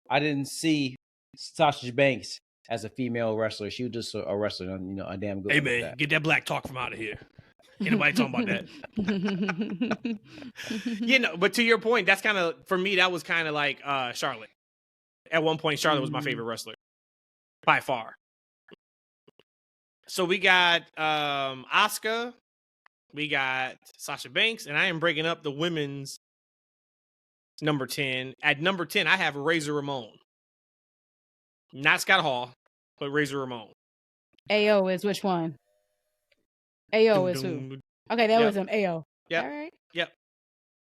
Speaker 2: I didn't see Sasha Banks as a female wrestler. She was just a wrestler, you know, a damn good.
Speaker 1: Hey man, get that black talk from out of here. Ain't nobody talking about that. You know, but to your point, that's kind of, for me, that was kind of like Charlotte. At one point, Charlotte was my favorite wrestler by far. So we got Asuka, we got Sasha Banks, and I am breaking up the women's number 10. At number 10, I have Razor Ramon. Not Scott Hall, but Razor Ramon.
Speaker 3: AO is which one? AO is who? Okay, that was him. AO.
Speaker 1: Yeah.
Speaker 3: All right.
Speaker 1: Yep.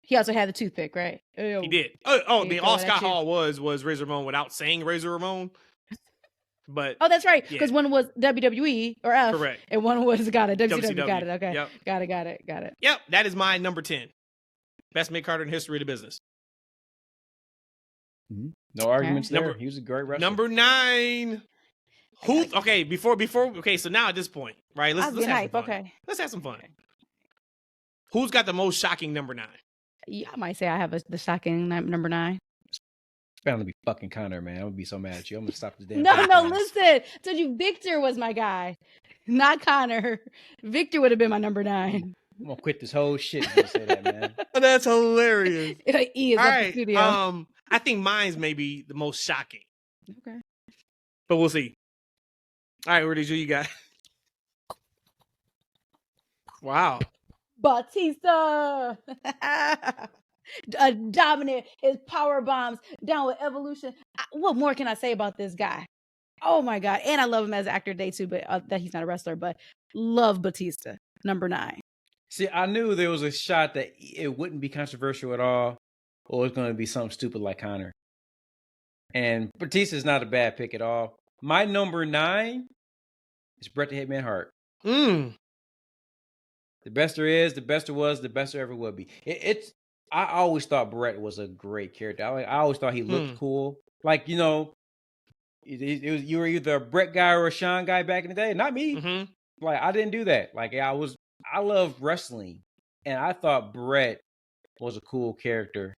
Speaker 3: He also had the toothpick, right? AO.
Speaker 1: He did. Oh,
Speaker 3: He
Speaker 1: the all
Speaker 3: throw
Speaker 1: Scott
Speaker 3: that
Speaker 1: Hall was Razor Ramon without saying Razor Ramon. But
Speaker 3: oh, that's right.
Speaker 1: yeah.
Speaker 3: Because one was WWE or F,
Speaker 1: Correct.
Speaker 3: and one was got it. WCW.
Speaker 1: WCW.
Speaker 3: Got it. Okay.
Speaker 1: Yep.
Speaker 3: Got it.
Speaker 1: Yep, that is my number 10. Best mid-carder in history of the business.
Speaker 2: No arguments there.
Speaker 1: Number-
Speaker 2: He was a great wrestler.
Speaker 1: Number 9. Who? Okay, before. Okay, so now at this point, right? Let's have
Speaker 3: hype.
Speaker 1: some fun.
Speaker 3: Okay.
Speaker 1: Let's have some fun. Who's got the most shocking number 9?
Speaker 3: Yeah, I might say I have the shocking number 9.
Speaker 2: It's bound to be fucking Connor, man. I'm gonna be so mad at you. I'm gonna stop this damn.
Speaker 3: No,
Speaker 2: podcast.
Speaker 3: listen. I told you Victor was my guy, not Connor. Victor would have been my number 9.
Speaker 2: I'm gonna quit this whole shit if you say that, man.
Speaker 1: That's hilarious.
Speaker 3: He is
Speaker 1: All
Speaker 3: up
Speaker 1: right.
Speaker 3: the studio.
Speaker 1: I think mine's maybe the most shocking,
Speaker 3: Okay.
Speaker 1: but we'll see. All right, Rhodesia, you got. Wow.
Speaker 3: Batista. Dominant. His power bombs down with Evolution. What more can I say about this guy? Oh my God. And I love him as an actor today too, but that he's not a wrestler, but love Batista. Number 9.
Speaker 2: See, I knew there was a shot that it wouldn't be controversial at all, or it was going to be something stupid like Connor. And Batista is not a bad pick at all. My number 9 is Bret the Hitman Hart. The best there is, the best there was, the best there ever will be. I always thought Bret was a great character. I always thought he looked cool. Like, you know, you were either a Bret guy or a Eshaun guy back in the day. Not me.
Speaker 1: Mm-hmm.
Speaker 2: Like, I didn't do that. Like, I loved wrestling, and I thought Bret was a cool character.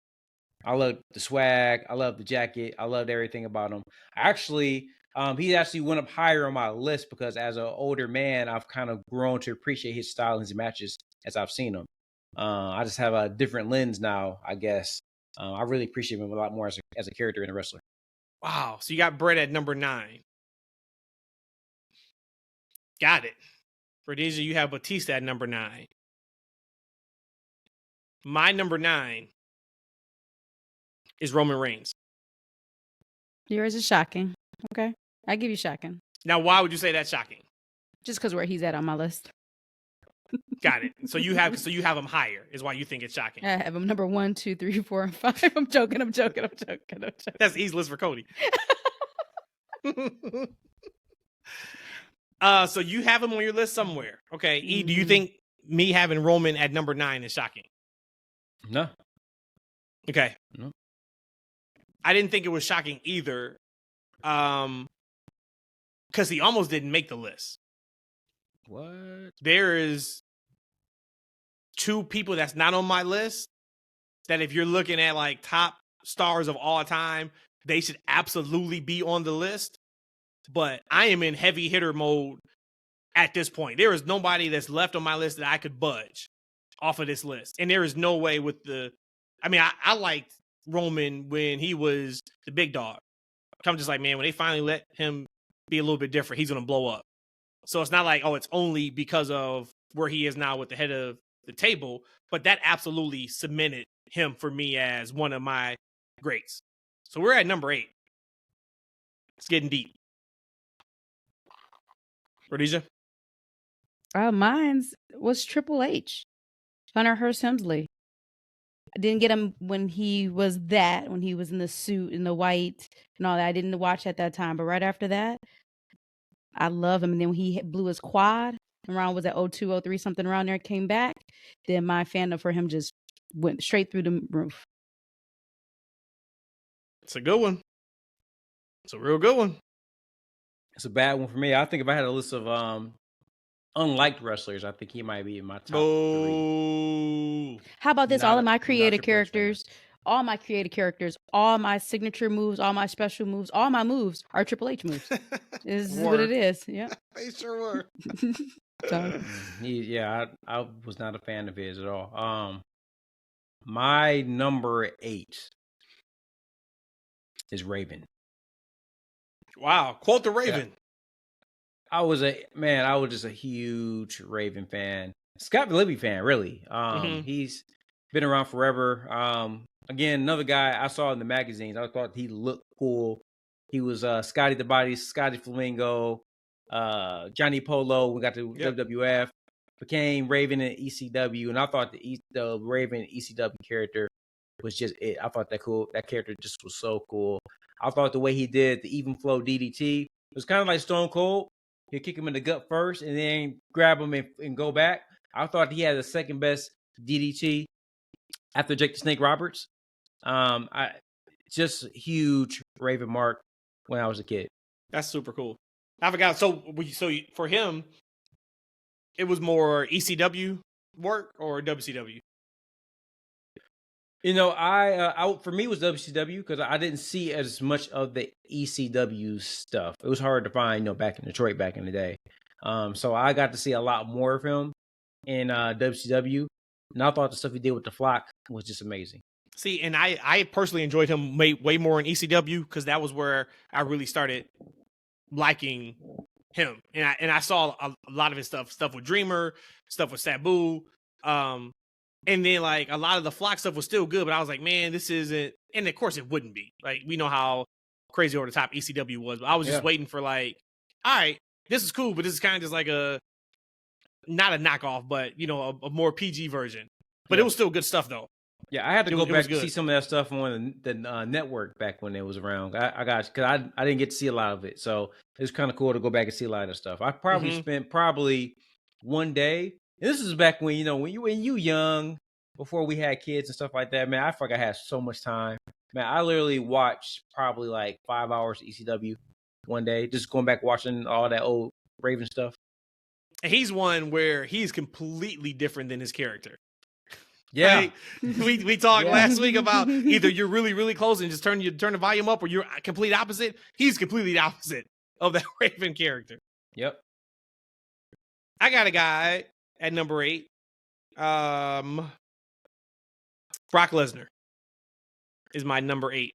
Speaker 2: I loved the swag. I loved the jacket. I loved everything about him. Actually, he actually went up higher on my list because as an older man, I've kind of grown to appreciate his style and his matches as I've seen him. I just have a different lens now, I guess. I really appreciate him a lot more as a character and a wrestler.
Speaker 1: Wow. So you got Bret at number 9. Got it. Rhodesia, you have Batista at number 9. My number 9 is Roman Reigns.
Speaker 3: Yours is shocking. Okay. I give you shocking.
Speaker 1: Now, why would you say that's shocking?
Speaker 3: Just because where he's at on my list.
Speaker 1: Got it. So you have him higher is why you think it's shocking.
Speaker 3: I have him number 1, 2, 3, 4, and 5. I'm joking.
Speaker 1: That's easy list for Cody. So you have him on your list somewhere. Okay. E, do you think me having Roman at number 9 is shocking?
Speaker 2: No.
Speaker 1: Okay.
Speaker 2: No.
Speaker 1: I didn't think it was shocking either. Because he almost didn't make the list.
Speaker 2: What?
Speaker 1: There is 2 people that's not on my list that if you're looking at like top stars of all time, they should absolutely be on the list. But I am in heavy hitter mode at this point. There is nobody that's left on my list that I could budge off of this list. And there is no way with I liked Roman when he was the big dog. I'm just like, man, when they finally let him be a little bit different, he's going to blow up. So it's not like, oh, it's only because of where he is now with the head of the table, but that absolutely cemented him for me as one of my greats. So we're at number 8. It's getting deep. Rhodesia?
Speaker 3: Mine's was Triple H, Hunter Hearst Helmsley. I didn't get him when he was in the suit and the white and all that. I didn't watch at that time, but right after that, I love him. And then when he blew his quad around, was at 02, 03, something around there, came back, then my fandom for him just went straight through the roof.
Speaker 1: It's a good one. It's a real good one.
Speaker 2: It's a bad one for me. I think if I had a list of unliked wrestlers, I think he might be in my top 3.
Speaker 1: Oh.
Speaker 3: How about this?
Speaker 2: Not
Speaker 3: all
Speaker 2: a-
Speaker 3: of my
Speaker 2: not a
Speaker 3: creative
Speaker 2: Triple H fan.
Speaker 3: characters, all my creative characters, all my signature moves, all my special moves, all my moves are Triple H moves. This is what it is. Yeah.
Speaker 1: They sure were.
Speaker 3: So,
Speaker 2: I was not a fan of his at all. My number 8 is Raven.
Speaker 1: Wow. Quote the Raven.
Speaker 2: I was just a huge Raven fan. Scott Libby fan, really. He's been around forever. Again, another guy I saw in the magazines. I thought he looked cool. He was Scotty the Body, Scotty Flamingo, Johnny Polo. We got to WWF, became Raven in ECW, and I thought the Raven ECW character was just it. I thought that character just was so cool. I thought the way he did the even flow DDT was kind of like Stone Cold. He'd kick him in the gut first and then grab him and go back. I thought he had the second best DDT after Jake the Snake Roberts. I just huge Raven mark when I was a kid.
Speaker 1: That's super cool. I forgot. So for him, it was more ECW work or WCW?
Speaker 2: You know, I for me it was WCW because I didn't see as much of the ECW stuff. It was hard to find, back in Detroit back in the day. So I got to see a lot more of him in WCW, and I thought the stuff he did with the Flock was just amazing.
Speaker 1: See, and I personally enjoyed him way more in ECW because that was where I really started liking him, and I saw a lot of his stuff with Dreamer, stuff with Sabu, and then like a lot of the Flock stuff was still good, but I was like, man, this isn't, and of course it wouldn't be. Like we know how crazy over the top ECW was, but I was just waiting for like, all right, this is cool, but this is kind of just like not a knockoff, but a more PG version. But it was still good stuff though.
Speaker 2: Yeah, I had to go back to see some of that stuff on the network back when it was around. I didn't get to see a lot of it, so it was kind of cool to go back and see a lot of stuff. I probably spent one day, and this is back when when you young, before we had kids and stuff like that. Man, I feel like I had so much time. Man, I literally watched probably like 5 hours of ECW one day, just going back watching all that old Raven stuff.
Speaker 1: And he's one where he's completely different than his character.
Speaker 2: Yeah,
Speaker 1: like, we talked last week about either you're really, really close and just turn the volume up, or you're complete opposite. He's completely the opposite of that Raven character.
Speaker 2: Yep.
Speaker 1: I got a guy at number 8. Brock Lesnar is my number 8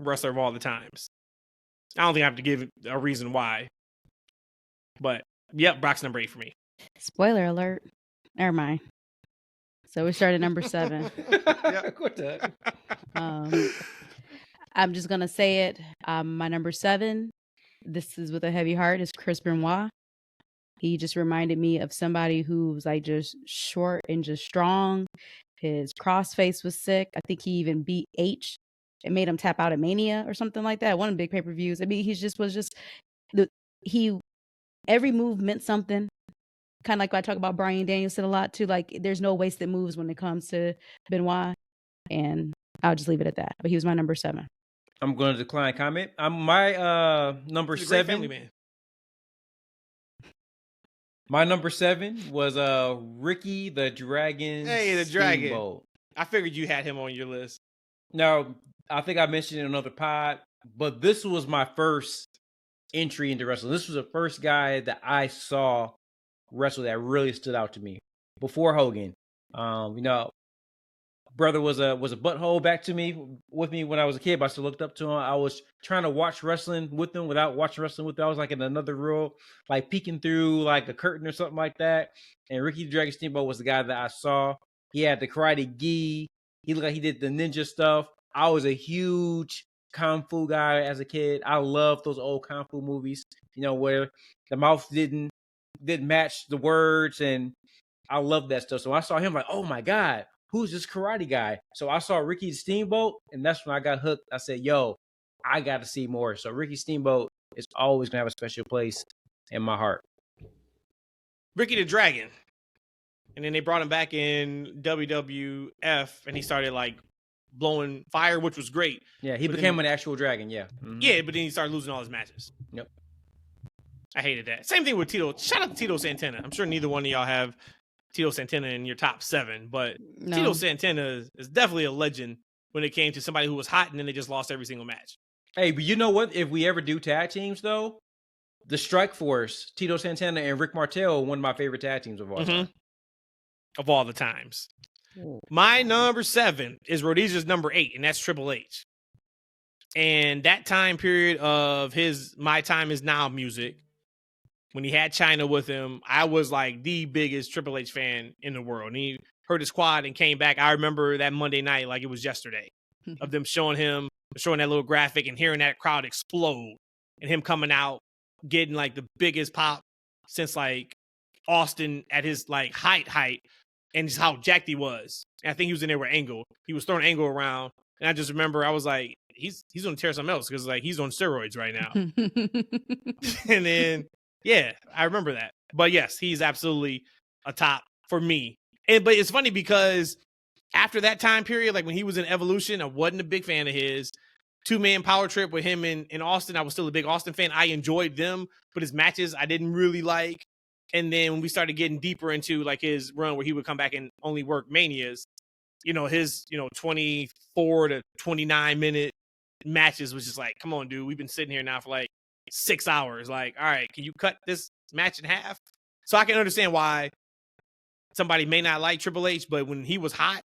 Speaker 1: wrestler of all the times. I don't think I have to give a reason why, but yep, Brock's number 8 for me.
Speaker 3: spoiler alert. Never mind. So we started number 7. I'm just gonna say it. My number 7. This is with a heavy heart. Is Chris Benoit. He just reminded me of somebody who was like just short and just strong. His crossface was sick. I think he even beat H. It made him tap out at Mania or something like that. One of the big pay-per-views. I mean, every move meant something. Kind of like I talk about Bryan Danielson a lot too. Like there's no wasted moves when it comes to Benoit. And I'll just leave it at that. But he was my number 7.
Speaker 2: I'm going to decline comment. My number 7. My number 7 was Ricky the Dragon.
Speaker 1: Hey, the Dragon.
Speaker 2: Steamboat.
Speaker 1: I figured you had him on your list.
Speaker 2: Now, I think I mentioned in another pod, but this was my first entry into wrestling. This was the first guy that I saw wrestle that really stood out to me before Hogan. But brother was a butthole back to me with me when I was a kid, but I still looked up to him. I was trying to watch wrestling with him without watching wrestling with him. I was like in another world, like peeking through like a curtain or something like that. And Ricky the Dragon Steamboat was the guy that I saw. He had the karate gi. He looked like he did the ninja stuff. I was a huge kung fu guy as a kid. I loved those old kung fu movies, where the mouth didn't match the words, and I love that stuff. So I saw him like, oh my God, who's this karate guy? So I saw Ricky Steamboat, and that's when I got hooked. I said, yo, I got to see more. So Ricky Steamboat is always going to have a special place in my heart.
Speaker 1: Ricky the Dragon. And then they brought him back in WWF, and he started like blowing fire, which was great.
Speaker 2: Yeah, he became an actual dragon, yeah.
Speaker 1: Mm-hmm. Yeah, but then he started losing all his matches.
Speaker 2: Yep.
Speaker 1: I hated that. Same thing with Tito. Shout out to Tito Santana. I'm sure neither one of y'all have Tito Santana in your top 7, but no. Tito Santana is definitely a legend when it came to somebody who was hot and then they just lost every single match.
Speaker 2: Hey, but you know what? If we ever do tag teams, though, the Strike Force, Tito Santana and Rick Martel, one of my favorite tag teams of all time.
Speaker 1: Of all the times. My number 7 is Rhodesia's number 8, and that's Triple H. And that time period of his My Time Is Now music, when he had China with him, I was like the biggest Triple H fan in the world. And he hurt his quad and came back. I remember that Monday night like it was yesterday of them showing that little graphic and hearing that crowd explode and him coming out, getting like the biggest pop since like Austin at his like height and just how jacked he was. And I think he was in there with Angle. He was throwing Angle around. And I just remember I was like, he's going to tear something else because like he's on steroids right now. And then, yeah, I remember that. But yes, he's absolutely a top for me. But it's funny because after that time period, like when he was in Evolution, I wasn't a big fan of his. 2-man power trip with him in Austin. I was still a big Austin fan. I enjoyed them, but his matches I didn't really like. And then when we started getting deeper into like his run where he would come back and only work Manias, his 24 to 29 minute matches was just like, come on, dude, we've been sitting here now for like 6 hours. Like, all right, can you cut this match in half? So I can understand why somebody may not like Triple H, but when he was hot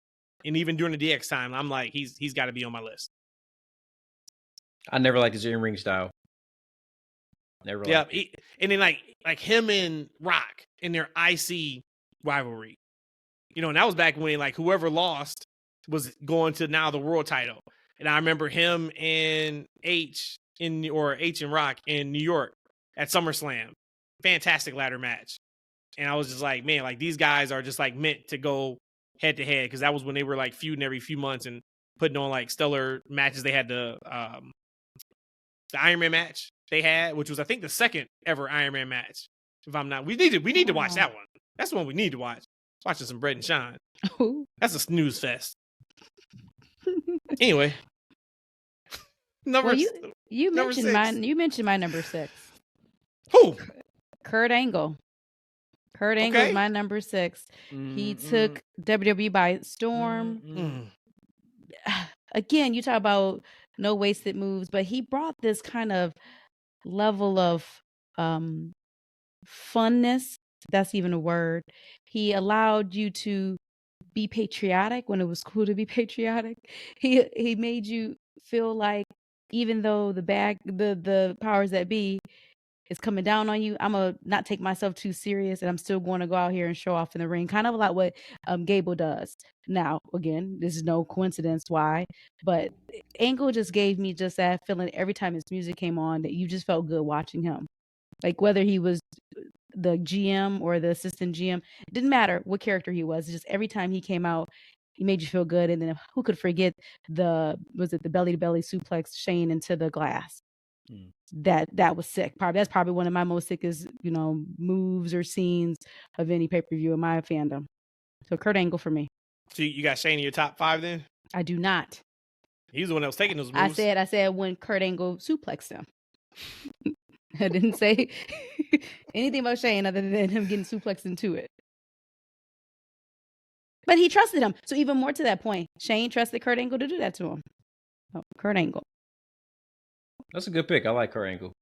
Speaker 1: and even during the DX time, I'm like, he's got to be on my list.
Speaker 2: I never liked his in-ring style. Never.
Speaker 1: Yeah, and then like him and Rock in their IC rivalry, and that was back when like whoever lost was going to now the world title. And I remember him and H and Rock in New York at SummerSlam, fantastic ladder match. And I was just like, man, like these guys are just like meant to go head to head because that was when they were like feuding every few months and putting on like stellar matches. They had the Iron Man match they had, which was I think the second ever Iron Man match. If I'm not, we need to watch that one. That's the one we need to watch. Watching some Bret and Shawn. That's a snooze fest. Anyway,
Speaker 3: you mentioned my number 6.
Speaker 1: Who?
Speaker 3: Kurt Angle. Kurt Angle is my number 6. He took WWE by storm. Again, you talk about no wasted moves, but he brought this kind of level of funness. If that's even a word. He allowed you to be patriotic when it was cool to be patriotic. He made you feel like even though the powers that be is coming down on you, I'm gonna not take myself too serious, and I'm still going to go out here and show off in the ring, kind of like what Gable does. Now, again, this is no coincidence why, but Angle just gave me just that feeling every time his music came on that you just felt good watching him. Like whether he was the GM or the assistant GM, it didn't matter what character he was. Just every time he came out, he made you feel good. And then who could forget the belly to belly suplex Shane into the glass? That was sick. That's probably one of my most sickest, moves or scenes of any pay-per-view in my fandom. So Kurt Angle for me.
Speaker 1: So you got Shane in your top 5 then?
Speaker 3: I do not.
Speaker 1: He's the one that was taking those moves.
Speaker 3: I said when Kurt Angle suplexed him. I didn't say anything about Shane other than him getting suplexed into it. But he trusted him. So even more to that point, Shane trusted Kurt Angle to do that to him. Oh, Kurt Angle.
Speaker 2: That's a good pick. I like Kurt Angle.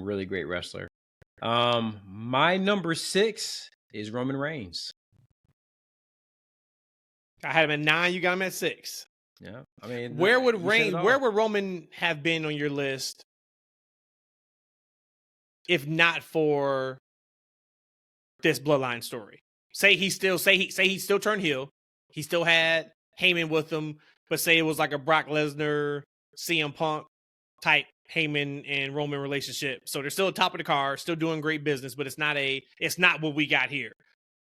Speaker 2: Really great wrestler. My number 6 is Roman Reigns.
Speaker 1: I had him at 9. You got him at 6.
Speaker 2: Yeah, I mean,
Speaker 1: Where would
Speaker 2: you said it all.
Speaker 1: Where would Roman have been on your list if not for this bloodline story? Say he still turned heel. He still had Heyman with him, but say it was like a Brock Lesnar, CM Punk type Heyman and Roman relationship. So they're still at top of the card, still doing great business, but it's not what we got here.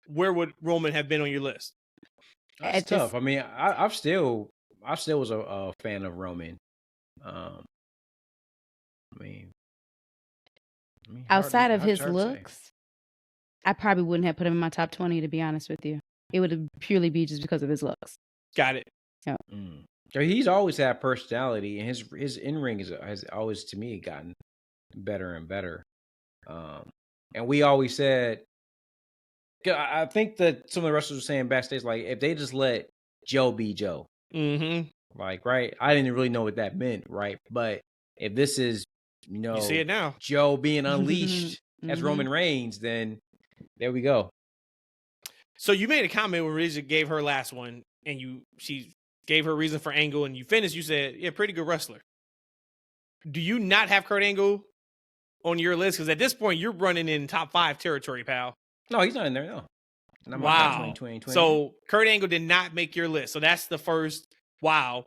Speaker 1: Where would Roman have been on your list?
Speaker 2: That's tough. I mean, I still was a fan of Roman. I mean,
Speaker 3: outside of his looks, I probably wouldn't have put him in my top 20, to be honest with you. It would purely be just because of his looks.
Speaker 1: Got it.
Speaker 3: Yeah.
Speaker 2: So he's always had personality, and his in-ring has always, to me, gotten better and better. And we always said, I think that some of the wrestlers were saying backstage, like, if they just let Joe be Joe, like, right? I didn't really know what that meant, right? But if this is,
Speaker 1: you see it now,
Speaker 2: Joe being unleashed as Roman Reigns, then there we go.
Speaker 1: So you made a comment when Rhodesia gave her last one, and she gave her reason for Angle, and you finished. You said, "Yeah, pretty good wrestler." Do you not have Kurt Angle on your list? Because at this point, you're running in top 5 territory, pal.
Speaker 2: No, he's not in there. No.
Speaker 1: Wow. So Kurt Angle did not make your list. So that's the first wow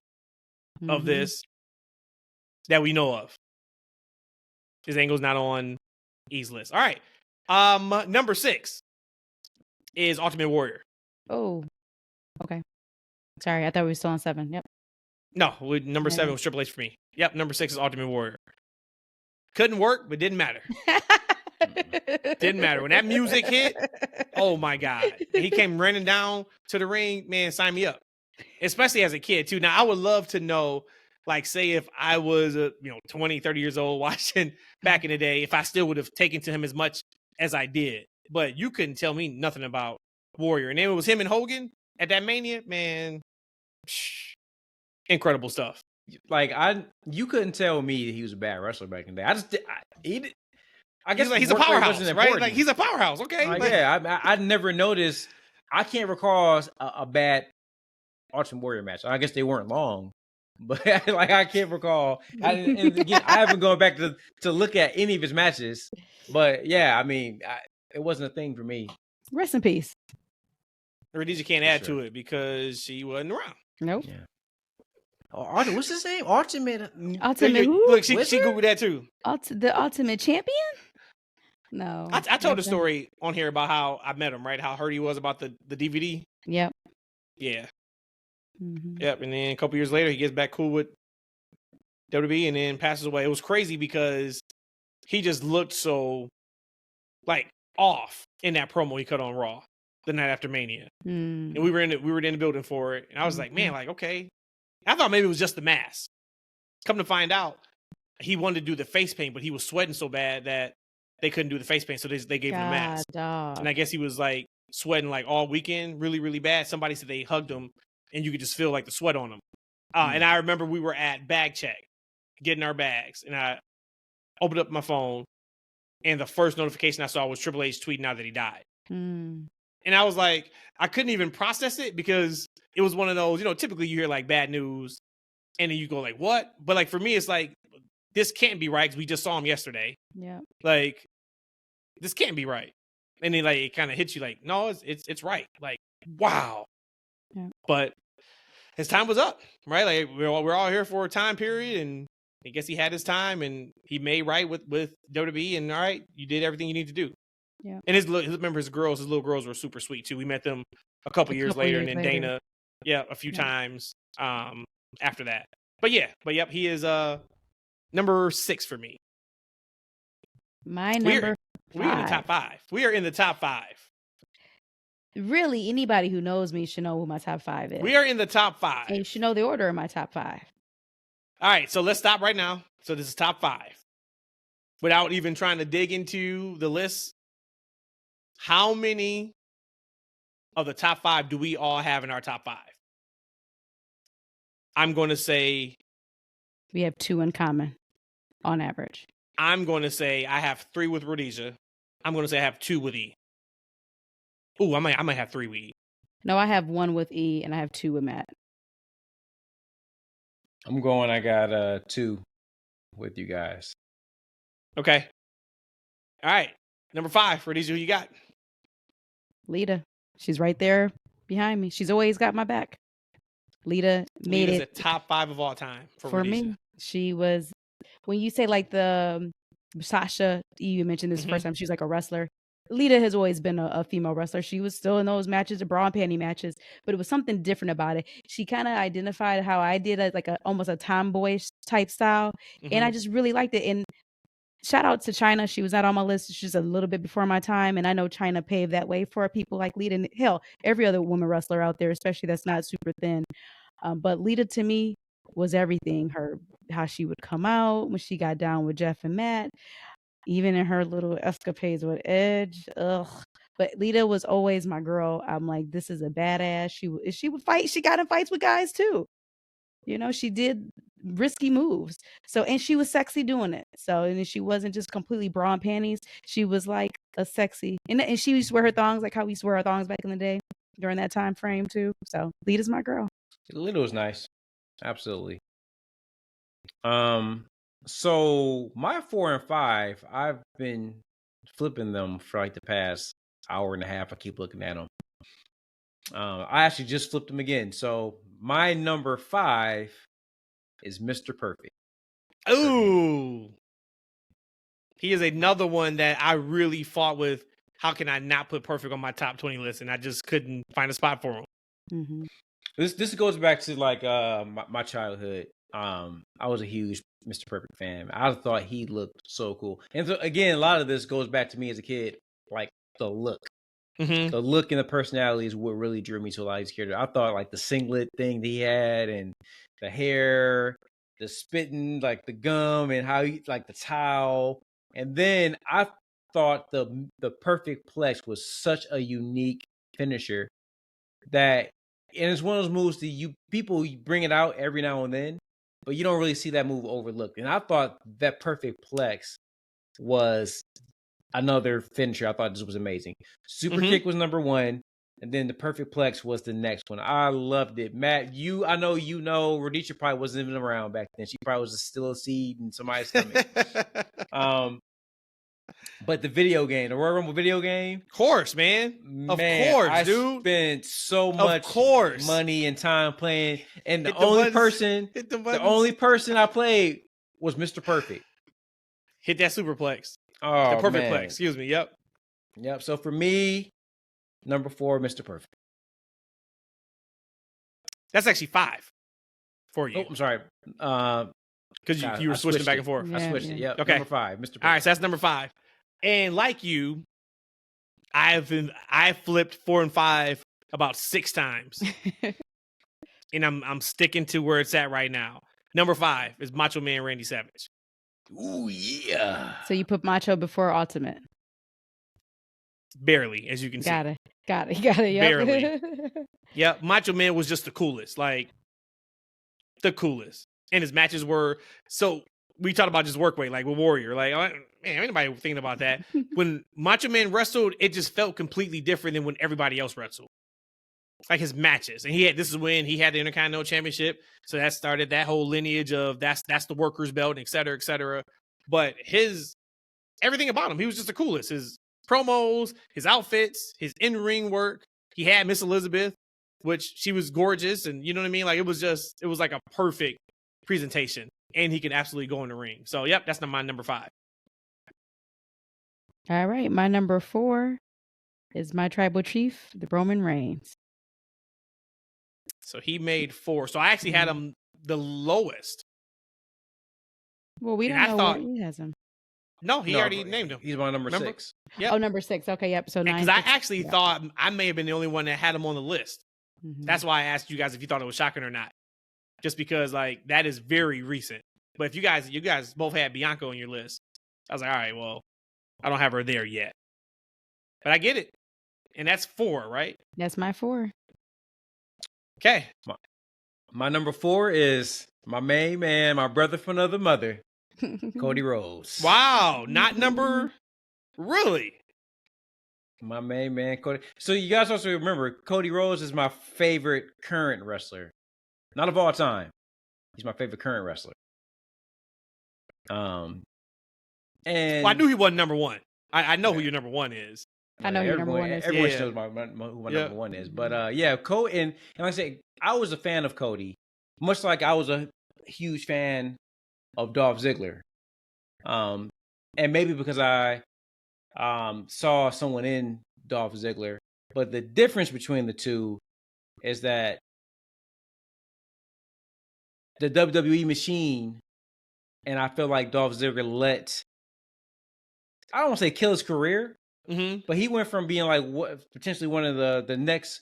Speaker 1: of this that we know of. His Angle's not on E's list. All right. Number 6 is Ultimate Warrior.
Speaker 3: Oh, okay. Sorry, I thought we were still on 7. Yep.
Speaker 1: No, number 7 was Triple H for me. Yep, number 6 is Ultimate Warrior. Couldn't work, but didn't matter. Didn't matter. When that music hit, oh my God. He came running down to the ring, man, sign me up. Especially as a kid, too. Now, I would love to know, like, say if I was 20, 30 years old watching back in the day, if I still would have taken to him as much as I did. But you couldn't tell me nothing about Warrior. And then it was him and Hogan at that Mania, man. Incredible stuff.
Speaker 2: Like, you couldn't tell me that he was a bad wrestler back in the day. I guess
Speaker 1: he's a powerhouse, right? Like, he's a powerhouse, okay?
Speaker 2: Yeah, I never noticed. I can't recall a bad Ultimate Warrior match. I guess they weren't long, but like, I can't recall. And again, I haven't gone back to look at any of his matches. But yeah, I mean, it wasn't a thing for me.
Speaker 3: Rest in peace.
Speaker 1: Rhodesia can't add to it because she wasn't around.
Speaker 3: Nope.
Speaker 2: Yeah. What's his name? Ultimate.
Speaker 1: Look, she Googled that too.
Speaker 3: The Ultimate Champion? No.
Speaker 1: I told the story on here about how I met him, right? How hurt he was about the DVD.
Speaker 3: Yep.
Speaker 1: Yeah. Yep. And then a couple years later, he gets back cool with WWE and then passes away. It was crazy because he just looked so, like, off in that promo he cut on Raw the night after Mania. And we were in the building for it. And I was like, man, like, okay. I thought maybe it was just the mask. Come to find out, he wanted to do the face paint, but he was sweating so bad that they couldn't do the face paint, so they gave him a mask. And I guess he was like sweating like all weekend, really, really bad. Somebody said they hugged him, and you could just feel like the sweat on him. And I remember we were at bag check, getting our bags, and I opened up my phone, and the first notification I saw was Triple H tweeting out that he died. And I was like, I couldn't even process it because it was one of those, typically you hear like bad news, and then you go like, what? But like for me, it's like, this can't be right because we just saw him yesterday.
Speaker 3: Yeah.
Speaker 1: Like, this can't be right. And then like it kind of hits you like, no, it's right. Like, wow. Yeah. But his time was up, right? Like we're all here for a time period, and I guess he had his time, and he made right with WWE. And all right, you did everything you need to do. Yeah. And his little girls were super sweet too. We met them a couple years later, and then Dana, a few times after that. But yep, he is number 6 for me.
Speaker 3: My number 5.
Speaker 1: We're in the top 5. We are in the top 5.
Speaker 3: Really, anybody who knows me should know who my top 5 is.
Speaker 1: We are in the top 5.
Speaker 3: And you should know the order of my top 5.
Speaker 1: All right, so let's stop right now. So this is top 5. Without even trying to dig into the list, how many of the top 5 do we all have in our top 5? I'm going to say
Speaker 3: we have 2 in common on average.
Speaker 1: I'm going to say I have 3 with Rhodesia. I'm going to say I have 2 with E. Ooh, I might have 3 with E.
Speaker 3: No, I have 1 with E and I have 2 with Matt.
Speaker 2: I got 2 with you guys.
Speaker 1: Okay. All right. Number 5, Rhodesia, who you got?
Speaker 3: Lita. She's right there behind me. She's always got my back. Lita made
Speaker 1: Lita's
Speaker 3: it
Speaker 1: a top 5 of all time for Rhodesia.
Speaker 3: me. She was, when you say like the Sasha, you mentioned this the first time, she's like a wrestler. Lita has always been a female wrestler. She was still in those matches, the bra and panty matches, but it was something different about it. She kind of identified how I did, like almost a tomboyish type style, and I just really liked it. And shout out to China. She was not on my list. She's a little bit before my time, and I know China paved that way for people like Lita. And hell, every other woman wrestler out there, especially that's not super thin. But Lita to me was everything. How she would come out when she got down with Jeff and Matt, even in her little escapades with Edge. Ugh. But Lita was always my girl. I'm like, this is a badass. She would fight. She got in fights with guys too. You know, she did risky moves. So, and she was sexy doing it. So, and she wasn't just completely bra and panties. She was like a sexy, and she used to wear her thongs like how we used to wear our thongs back in the day during that time frame too. So, Lita's my girl.
Speaker 2: Lita was nice. Absolutely. So my 4 and 5, I've been flipping them for like the past hour and a half. I keep looking at them. I actually just flipped them again. So my number 5 is Mr. Perfect.
Speaker 1: Ooh. He is another one that I really fought with. How can I not put Perfect on my top 20 list? And I just couldn't find a spot for him.
Speaker 3: Mm-hmm.
Speaker 2: This goes back to like my childhood. I was a huge Mr. Perfect fan. I thought he looked so cool. And so again, a lot of this goes back to me as a kid, like the look. The look and the personality is what really drew me to a lot of these characters. I thought like the singlet thing that he had and the hair, the spitting, like the gum and how he like the towel. And then I thought the perfect plex was such a unique finisher that, and it's one of those moves that you bring it out every now and then, but you don't really see that move overlooked. And I thought that perfect plex was another finisher. I thought this was amazing. Super kick was number 1, and then the perfect plex was the next one. I loved it. Matt, I know Rhodesia probably wasn't even around back then. She probably was still a seed in somebody's stomach. But the video game, the Royal Rumble video game,
Speaker 1: of course, man. Of course, dude.
Speaker 2: I spent so much money and time playing, and the only person I played was Mr. Perfect.
Speaker 1: Hit that superplex.
Speaker 2: Oh,
Speaker 1: the perfect
Speaker 2: man.
Speaker 1: plex. Excuse me. Yep.
Speaker 2: So for me, number 4, Mr. Perfect.
Speaker 1: That's actually 5 for you.
Speaker 2: Oh, I'm sorry.
Speaker 1: Because you were switching back and forth.
Speaker 2: I switched it. Yep.
Speaker 1: Okay.
Speaker 2: Number 5, Mr. Perfect.
Speaker 1: All right, so that's number 5. And like you, I flipped 4 and 5 about 6 times. And I'm sticking to where it's at right now. Number 5 is Macho Man Randy Savage.
Speaker 2: Ooh, yeah.
Speaker 3: So you put Macho before Ultimate.
Speaker 1: Barely, as you can see.
Speaker 3: Got it. Yep.
Speaker 1: Barely. Yep. Macho Man was just the coolest. Like, the coolest. And his matches were, so we talked about just work rate, like with Warrior. Like, man, anybody thinking about that. When Macho Man wrestled, it just felt completely different than when everybody else wrestled. Like his matches. And this is when he had the Intercontinental Championship. So that started that whole lineage of that's the worker's belt, et cetera, et cetera. But everything about him, he was just the coolest. His promos, his outfits, his in-ring work. He had Miss Elizabeth, which she was gorgeous. And you know what I mean? Like it was like a perfect presentation. And he could absolutely go in the ring. So, yep, that's my number 5.
Speaker 3: All right. My number 4 is my tribal chief, the Roman Reigns.
Speaker 1: So he made 4. So I actually had him the lowest.
Speaker 3: Well, we don't know where he has him.
Speaker 1: No, he already named him.
Speaker 2: He's my number 6.
Speaker 1: Yep.
Speaker 3: Oh, number 6. Okay, yep. So 9.
Speaker 1: Because I actually thought I may have been the only one that had him on the list. That's why I asked you guys if you thought it was shocking or not. Just because like that is very recent. But if you guys both had Bianca on your list, I was like, all right, well, I don't have her there yet. But I get it. And that's 4, right?
Speaker 3: That's my 4.
Speaker 1: Okay.
Speaker 2: My number 4 is my main man, my brother from another mother, Cody Rhodes.
Speaker 1: Wow. Not number. Really?
Speaker 2: My main man, Cody. So you guys also remember, Cody Rhodes is my favorite current wrestler. Not of all time. He's my favorite current wrestler. And
Speaker 1: Well, I knew he wasn't number one. I know who your number one is.
Speaker 3: I know who your number one is.
Speaker 2: Everyone
Speaker 1: Yeah.
Speaker 2: knows who my number one is. But yeah, Cody, and like I said, I was a fan of Cody, much like I was a huge fan of Dolph Ziggler. And maybe because I saw someone in Dolph Ziggler, but the difference between the two is that the WWE machine, and I feel like Dolph Ziggler I don't want to say kill his career, but he went from being like potentially one of the next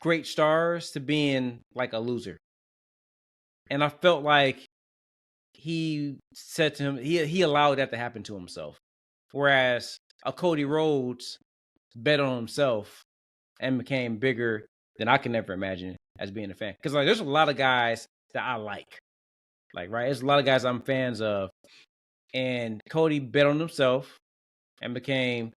Speaker 2: great stars to being like a loser. And I felt like he said to him, he allowed that to happen to himself. Whereas a Cody Rhodes bet on himself and became bigger than I can ever imagine as being a fan. Because like there's a lot of guys that I like. Like, right? There's a lot of guys I'm fans of. And Cody bet on himself and became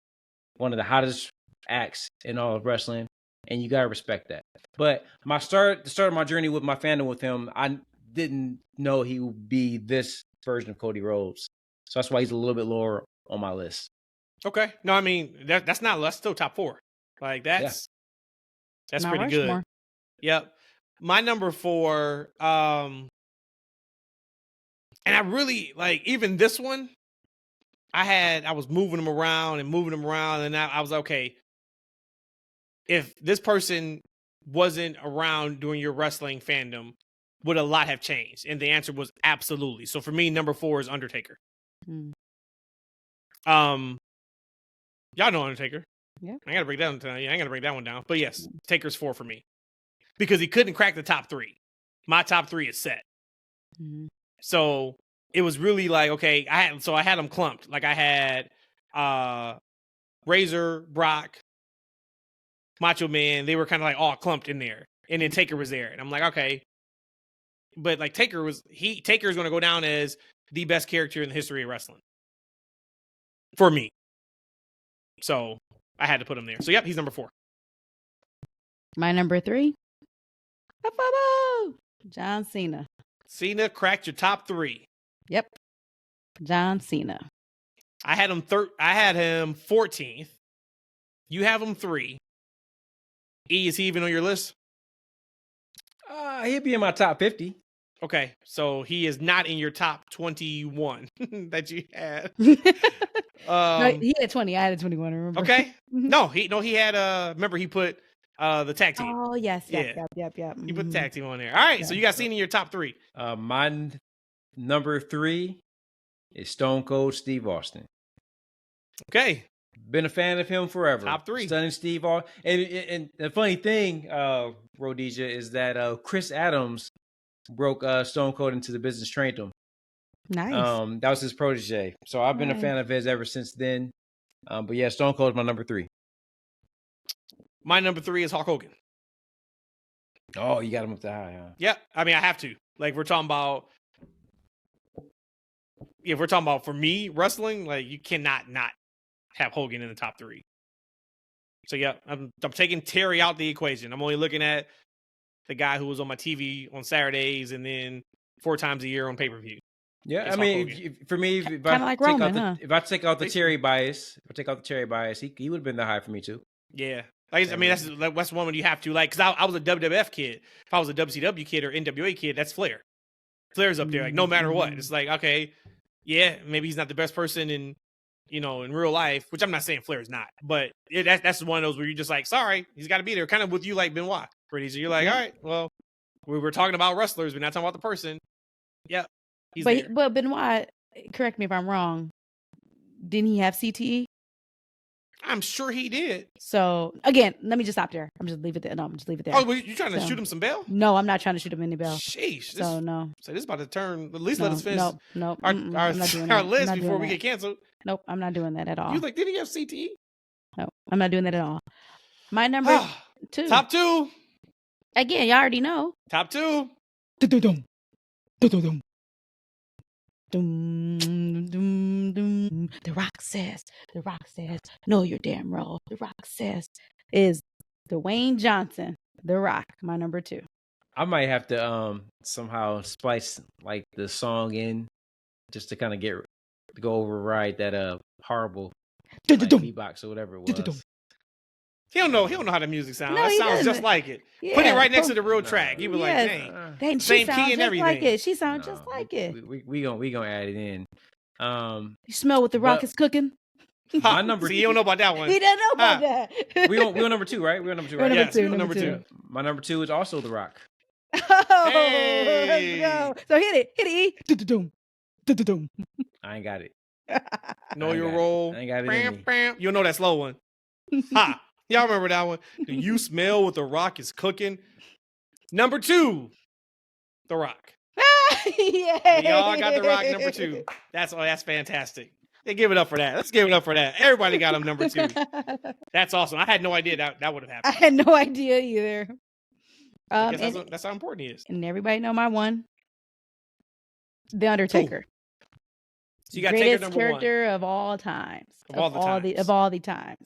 Speaker 2: one of the hottest acts in all of wrestling. And you gotta respect that. But the start of my journey with my fandom with him, I didn't know he would be this version of Cody Rhodes. So that's why he's a little bit lower on my list.
Speaker 1: Okay. No, I mean that's still top 4. Like that's
Speaker 3: Mount
Speaker 1: pretty good.
Speaker 3: Rushmore.
Speaker 1: Yep. My number 4, and I really like even this one. I was moving them around, and I was okay. If this person wasn't around during your wrestling fandom, would a lot have changed? And the answer was absolutely. So for me, number 4 is Undertaker. Y'all know Undertaker.
Speaker 3: Yeah.
Speaker 1: I gotta break that one down. Yeah, I gotta break that one down. But yes, Taker's 4 for me. Because he couldn't crack the top 3. My top 3 is set. So it was really like, okay, I had them clumped. Like I had Razor, Brock, Macho Man, they were kind of like all clumped in there. And then Taker was there. And I'm like, okay. But like Taker's gonna go down as the best character in the history of wrestling. For me. So I had to put him there. So yep, he's number 4.
Speaker 3: My number 3. John Cena.
Speaker 1: Cena cracked your top 3.
Speaker 3: Yep. John Cena.
Speaker 1: I had him 14th. You have him 3. E, is he even on your list?
Speaker 2: He'd be in my top 50.
Speaker 1: Okay, so he is not in your top 21 that you had.
Speaker 3: No, he had 20. I had a 21. Remember?
Speaker 1: Okay. No, he had remember he put the tag team.
Speaker 3: Oh yes, yep.
Speaker 1: He put the tag team on there. All right, so you got Cena in your top 3.
Speaker 2: My number 3 is Stone Cold Steve Austin.
Speaker 1: Okay.
Speaker 2: Been a fan of him forever.
Speaker 1: Top 3.
Speaker 2: Stunning Steve Austin. And the funny thing, Rhodesia, is that Chris Adams broke Stone Cold into the business, trained him.
Speaker 3: Nice.
Speaker 2: That was his protege. So I've been a fan of his ever since then. But yeah, Stone Cold is my number 3.
Speaker 1: My number 3 is Hulk Hogan.
Speaker 2: Oh, you got him up that high, huh?
Speaker 1: Yeah, I mean I have to. Like we're talking about. If we're talking about for me wrestling, like you cannot not have Hogan in the top 3. So yeah, I'm taking Terry out the equation. I'm only looking at the guy who was on my TV on Saturdays and then 4 times a year on pay-per-view.
Speaker 2: Yeah, I mean, for me, if I take out the Terry bias, he would have been the high for me too.
Speaker 1: Yeah, like I mean, that's one when you have to like because I was a WWF kid. If I was a WCW kid or NWA kid, that's Flair. Flair's up there, like no matter what. It's like okay, yeah, maybe he's not the best person in real life, which I'm not saying Flair is not, but that's one of those where you're just like, sorry, he's got to be there. Kind of with you like Benoit, pretty. So you're like, all right, well, we were talking about wrestlers, we're not talking about the person. Yeah.
Speaker 3: But Benoit, correct me if I'm wrong, didn't he have CTE?
Speaker 1: I'm sure he did.
Speaker 3: So again, let me just stop there. I'm just leave it there. No, I'm just leave it there.
Speaker 1: Oh, you trying to shoot him some bail?
Speaker 3: No, I'm not trying to shoot him any bail.
Speaker 1: Sheesh.
Speaker 3: No.
Speaker 1: So this is about to turn. At least let us finish
Speaker 3: our
Speaker 1: list before we get canceled.
Speaker 3: Nope, I'm not doing that at all.
Speaker 1: You like? Did he have CTE?
Speaker 3: No, I'm not doing that at all. My number 2.
Speaker 1: Top 2.
Speaker 3: Again, y'all already know.
Speaker 1: Top 2.
Speaker 3: The Rock says, know your damn role. The Rock says is Dwayne Johnson, The Rock, my number 2.
Speaker 2: I might have to somehow splice like the song in just to kind of to go override that horrible like, beatbox or whatever it was.
Speaker 1: He don't know how the music sounds.
Speaker 3: No,
Speaker 1: That
Speaker 3: he
Speaker 1: sounds
Speaker 3: doesn't.
Speaker 1: just like it.
Speaker 3: Yeah.
Speaker 1: Put it right next to the real track. You be like,
Speaker 3: Yes.
Speaker 1: dang.
Speaker 3: She
Speaker 1: Same
Speaker 3: sounds
Speaker 1: key and
Speaker 3: just like
Speaker 1: everything.
Speaker 3: it. She sounds just like it.
Speaker 2: We gonna add it in.
Speaker 3: You smell what The Rock is cooking?
Speaker 2: My number.
Speaker 1: See, you don't know about that one.
Speaker 3: He doesn't know about that.
Speaker 2: we on number 2, right? We're on number 2, right?
Speaker 1: Yes, we're on number two.
Speaker 2: My number 2 is also The Rock.
Speaker 3: Oh,
Speaker 1: Hey.
Speaker 3: let's go. So hit it. E.
Speaker 2: I ain't got it.
Speaker 1: Know
Speaker 2: I
Speaker 1: your
Speaker 2: got it.
Speaker 1: role.
Speaker 2: I ain't got it in
Speaker 1: Bam,
Speaker 2: me.
Speaker 1: bam. You'll know that slow one. Ha! Y'all remember that one? Do you smell what The Rock is cooking? Number 2, The Rock.
Speaker 3: Yeah.
Speaker 1: Y'all got The Rock number 2. That's fantastic. They give it up for that. Let's give it up for that. Everybody got him number 2. That's awesome. I had no idea that would have
Speaker 3: I
Speaker 1: happened.
Speaker 3: had no idea either.
Speaker 1: I guess that's how important he is.
Speaker 3: And everybody know my one. The Undertaker.
Speaker 1: So you got Taker
Speaker 3: Greatest
Speaker 1: number
Speaker 3: character of all times.
Speaker 1: Of all the times.
Speaker 3: times.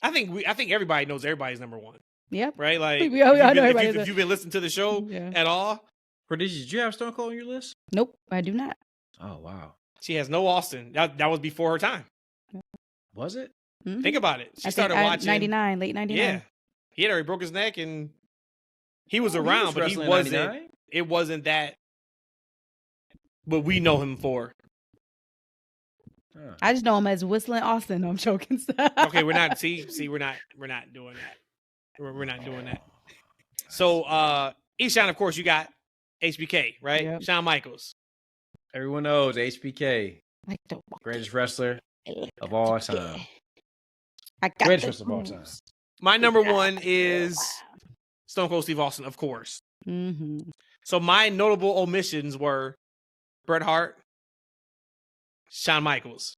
Speaker 1: I think everybody knows everybody's number 1.
Speaker 3: Yep.
Speaker 1: Right? Like
Speaker 3: We all know everybody
Speaker 1: if you've been listening to the show
Speaker 3: Yeah.
Speaker 1: at all,
Speaker 2: Rhodesia, did you have Stone Cold on your list?
Speaker 3: Nope, I do not.
Speaker 2: Oh wow.
Speaker 1: she has no Austin. That was before her time.
Speaker 2: Was it?
Speaker 3: Mhm.
Speaker 1: Think about it. She
Speaker 3: I
Speaker 1: started
Speaker 3: think
Speaker 1: watching
Speaker 3: 99, late 99.
Speaker 1: Yeah. He had already broke his neck and he was
Speaker 2: Oh,
Speaker 1: around, but he
Speaker 2: wrestling in
Speaker 1: wasn't
Speaker 2: 99?
Speaker 1: it wasn't that what we know him for.
Speaker 2: Huh.
Speaker 3: I just know him as Whistling Austin. No, I'm joking.
Speaker 1: Okay, we're not we're not doing that. We're not doing that. So Eshaun, of course, you got HBK, right?
Speaker 3: Yep.
Speaker 1: Shawn Michaels.
Speaker 2: Everyone knows HBK,
Speaker 3: Like the
Speaker 2: greatest wrestler of all time.
Speaker 3: I got
Speaker 2: Greatest
Speaker 3: the
Speaker 2: wrestler of all time.
Speaker 3: moves.
Speaker 1: My number 1 is Stone Cold Steve Austin, of course.
Speaker 3: Mhm.
Speaker 1: So my notable omissions were Bret Hart, Shawn Michaels.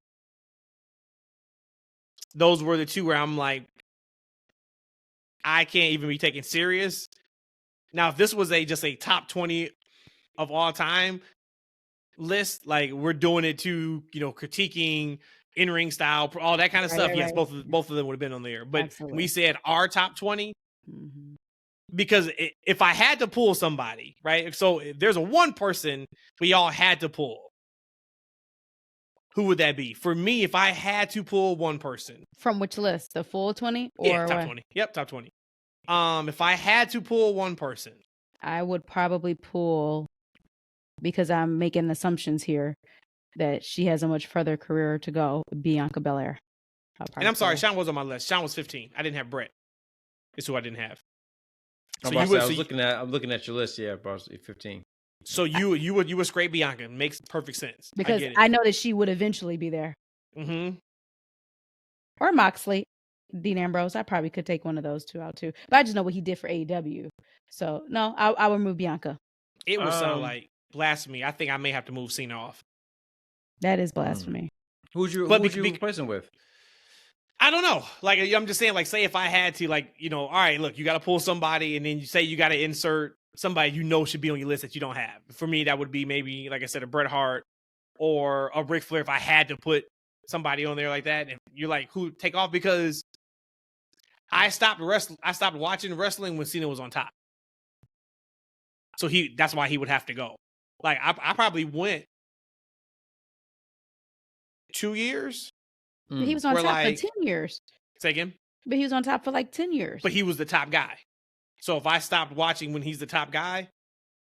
Speaker 1: Those were the 2 where I'm like, I can't even be taken serious. Now, if this was just a top 20 of all time list, like we're doing it to, critiquing in-ring style, all that kind of stuff.
Speaker 3: Right,
Speaker 1: Yes,
Speaker 3: right.
Speaker 1: both of them would have been on there. But
Speaker 3: Absolutely.
Speaker 1: we said our top 20
Speaker 3: Mhm.
Speaker 1: because if I had to pull somebody, right? So if there's one person we all had to pull, who would that be? For me, if I had to pull one person.
Speaker 3: From which list? The full 20? Or
Speaker 1: Yeah, top
Speaker 3: what?
Speaker 1: 20. Yep, top 20. If I had to pull one person,
Speaker 3: I would probably pull, because I'm making assumptions here, that she has a much further career to go, Bianca Belair.
Speaker 1: and I'm sorry, Shawn was on my list. Shawn was 15. I didn't have Brett. It's who I didn't have.
Speaker 2: I'm looking at your list. Yeah, bro, 15.
Speaker 1: So you would scrape Bianca. Makes perfect sense.
Speaker 3: Because
Speaker 1: I
Speaker 3: I know that she would eventually be there.
Speaker 1: Mm-hmm.
Speaker 3: Or Moxley, Dean Ambrose. I probably could take one of those 2 out too. But I just know what he did for AEW. So no, I would move Bianca.
Speaker 1: It would sound like blasphemy. I think I may have to move Cena off.
Speaker 3: That is blasphemy.
Speaker 2: Who would you replace him with?
Speaker 1: I don't know. Like, I'm just saying, like, say if I had to, like, all right, look, you got to pull somebody, and then you say you got to insert somebody should be on your list that you don't have. For me, that would be maybe, like I said, a Bret Hart or a Ric Flair if I had to put somebody on there like that. And you're like, who take off? Because I stopped watching wrestling when Cena was on top. So that's why he would have to go. Like, I probably went 2 years.
Speaker 3: But he was on
Speaker 1: We're
Speaker 3: top
Speaker 1: like-
Speaker 3: for 10 years.
Speaker 1: Say again?
Speaker 3: But he was on top for like 10 years.
Speaker 1: But he was the top guy. So if I stopped watching when he's the top guy,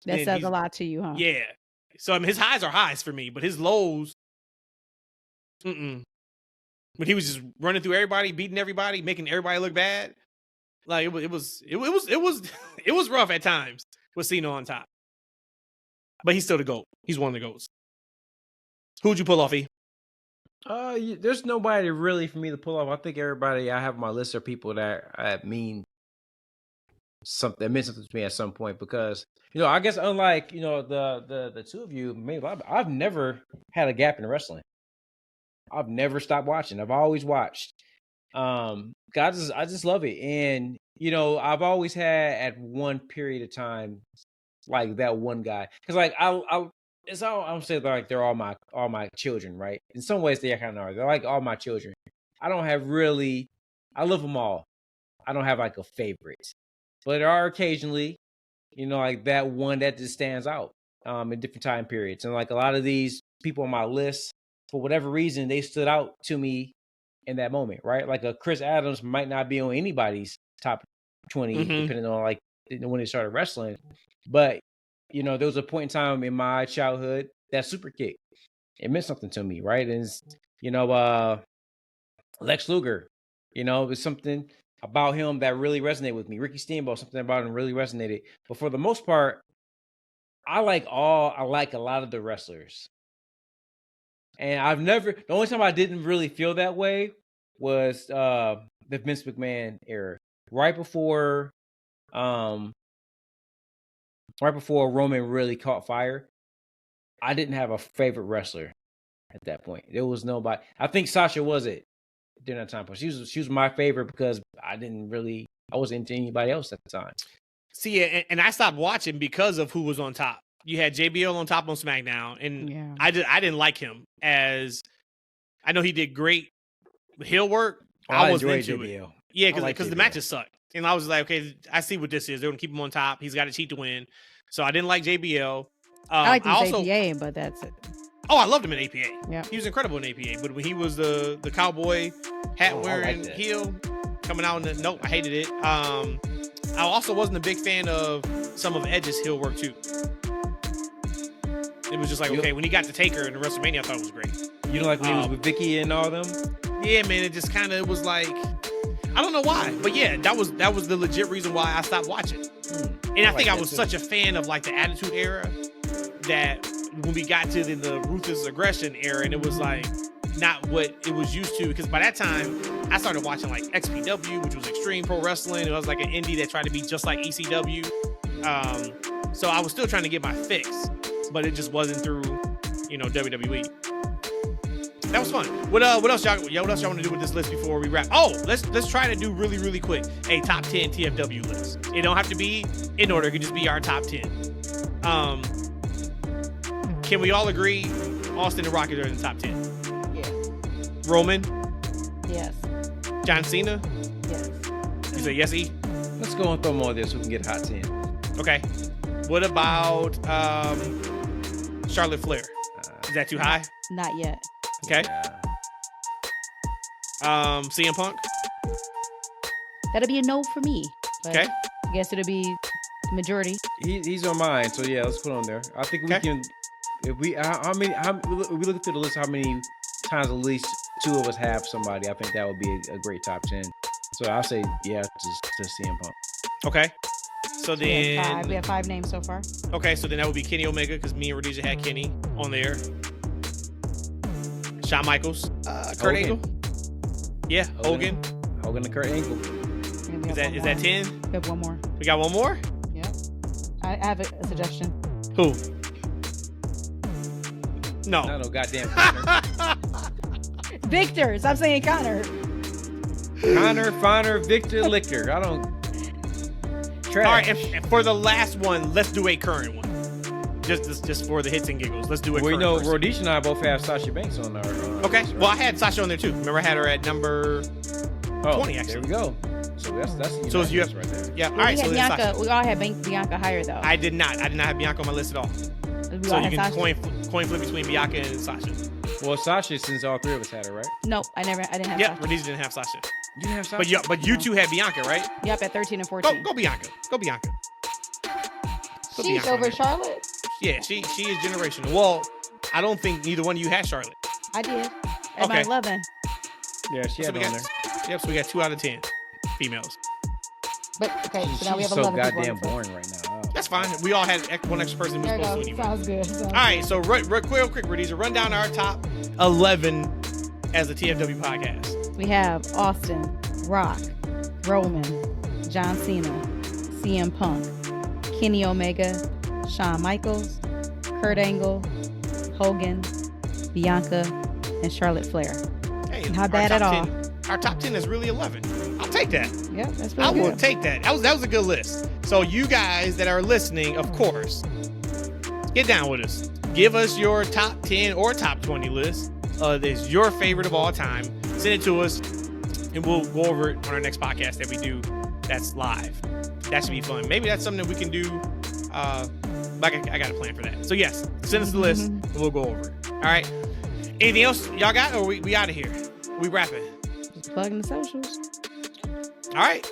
Speaker 3: that
Speaker 1: then
Speaker 3: says
Speaker 1: he's-
Speaker 3: a lot to you, huh?
Speaker 1: yeah. So I mean, his highs are highs for me, but his lows, when he was just running through everybody, beating everybody, making everybody look bad, like it was rough at times with Cena on top. But he's still the GOAT. He's one of the GOATs. Who'd you pull off, E?
Speaker 2: There's nobody really for me to pull off. I think everybody I have on my list are people that mean something. That meant something to me at some point because I guess unlike the 2 of you, maybe I've never had a gap in wrestling. I've never stopped watching. I've always watched. I just love it, and I've always had at one period of time like that one guy because like I it's all I'm saying. Like they're all my children, right? In some ways, they kind of are. They're like all my children. I don't have really. I love them all. I don't have like a favorite, but there are occasionally, like that one that just stands out in different time periods. And like a lot of these people on my list, for whatever reason, they stood out to me in that moment, right? Like a Chris Adams might not be on anybody's top 20, depending on like when they started wrestling. But, there was a point in time in my childhood that super kick, it meant something to me, right? And, Lex Luger, there's something about him that really resonated with me. Ricky Steamboat, something about him really resonated. But for the most part, I like a lot of the wrestlers. And the only time I didn't really feel that way was the Vince McMahon era. Right before Roman really caught fire, I didn't have a favorite wrestler at that point. There was nobody. I think Sasha was it during that time. But she was my favorite because I wasn't into anybody else at the time.
Speaker 1: See, and I stopped watching because of who was on top. You had JBL on top on SmackDown, and I didn't like him as. I know he did great heel work. I wasn't into JBL. It. Yeah, because the matches sucked, and I was like, okay, I see what this is. They're gonna keep him on top. He's got to cheat to win. So I didn't like JBL.
Speaker 3: I liked him in APA, but that's it.
Speaker 1: Oh, I loved him in APA.
Speaker 3: Yeah,
Speaker 1: he was incredible in APA. But when he was the cowboy hat wearing heel coming out, nope, I hated it. I also wasn't a big fan of some of Edge's heel work too. It was just like, okay, when he got to Taker in the WrestleMania, I thought it was great.
Speaker 2: You know, like when he was with Vicky and all them?
Speaker 1: Yeah, man, it just kind of was like, I don't know why, but yeah, that was the legit reason why I stopped watching. And I think I was such a fan of like the Attitude Era that when we got to the Ruthless Aggression era, and it was like not what it was used to, because by that time I started watching like XPW, which was Extreme Pro Wrestling. It was like an indie that tried to be just like ECW. So I was still trying to get my fix, but it just wasn't through, WWE. That was fun. What else y'all want to do with this list before we wrap? Oh, let's try to do really, really quick a top 10 TFW list. It don't have to be in order. It could just be our top 10. Can we all agree Austin and Rocket are in the top 10?
Speaker 3: Yeah.
Speaker 1: Roman?
Speaker 3: Yes.
Speaker 1: John Cena?
Speaker 3: Yes.
Speaker 1: You say yes, E?
Speaker 2: Let's go and throw more of this so we can get hot 10.
Speaker 1: Okay. What about Charlotte Flair? Is that too high?
Speaker 3: Not yet.
Speaker 1: Okay. CM Punk?
Speaker 3: That'll be a no for me.
Speaker 1: Okay.
Speaker 3: I guess it'll be the majority.
Speaker 2: He's on mine, so yeah, let's put on there. I think we can. If we if we look through the list, how many times at least two of us have somebody? I think that would be a great top 10. So I'll say yeah to CM Punk.
Speaker 1: Okay. So then
Speaker 3: we have 5 names so far.
Speaker 1: Okay, so then that would be Kenny Omega, because me and Rhodesia had Kenny on there. Shawn Michaels, Kurt Angle. Yeah, Hogan
Speaker 2: and Kurt Angle.
Speaker 1: Is that 10?
Speaker 3: We have one more.
Speaker 1: We got one more?
Speaker 3: Yep. I have a suggestion.
Speaker 1: Who? No.
Speaker 2: Not no goddamn Connor.
Speaker 3: Victor. Stop saying Connor.
Speaker 2: Connor, Victor, Lichter. I don't. Trash.
Speaker 1: All right, and for the last one, let's do a current one. Just for the hits and giggles. Let's do a current person.
Speaker 2: Rhodesia and I both have Sasha Banks on our
Speaker 1: okay.
Speaker 2: list, right?
Speaker 1: Well, I had Sasha on there too. Remember, I had her at number 20, actually.
Speaker 2: There we go. So that's
Speaker 1: so you have
Speaker 2: right there.
Speaker 1: Yeah. All right.
Speaker 3: We
Speaker 1: so
Speaker 3: Bianca. We all had Bianca higher though.
Speaker 1: I did not have Bianca on my list at all. So you can coin flip between Bianca and Sasha.
Speaker 2: Well, Sasha, since all three of us had her, right?
Speaker 3: Nope, I didn't have Sasha.
Speaker 1: Yeah, Rhodesia didn't have Sasha.
Speaker 2: You didn't have Sasha?
Speaker 1: But you two had Bianca, right?
Speaker 3: Yep, at 13 and 14.
Speaker 1: Go Bianca. Go Bianca.
Speaker 3: She's over Charlotte?
Speaker 1: Yeah, she is generational. Well, I don't think neither one of you had Charlotte.
Speaker 3: I did. At my 11.
Speaker 2: Yeah, she had on there.
Speaker 1: Yep, so we got 2 out of 10 females.
Speaker 3: But, okay, so now we have
Speaker 2: so
Speaker 3: 11
Speaker 2: goddamn boring right now.
Speaker 1: That's fine. We all had one extra person who was supposed to anyway.
Speaker 3: Sounds good.
Speaker 1: All right, so real quick, Rhodesia, run down our top 11 as a TFW podcast.
Speaker 3: We have Austin, Rock, Roman, John Cena, CM Punk, Kenny Omega, Shawn Michaels, Kurt Angle, Hogan, Bianca, and Charlotte Flair.
Speaker 1: Hey,
Speaker 3: not bad at all.
Speaker 1: Our top 10 is really 11. I'll take that.
Speaker 3: Yeah, that's
Speaker 1: I
Speaker 3: really good.
Speaker 1: will take that. That was a good list. So you guys that are listening, of course, get down with us. Give us your top 10 or top 20 list. That's your favorite of all time. Send it to us, and we'll go over it on our next podcast that we do. That's live. That should be fun. Maybe that's something that we can do. Like I got a plan for that. So yes, send us the list, and we'll go over it. All right. Anything else y'all got, or we out of here? We wrapping.
Speaker 3: Just plugging the socials.
Speaker 1: All right.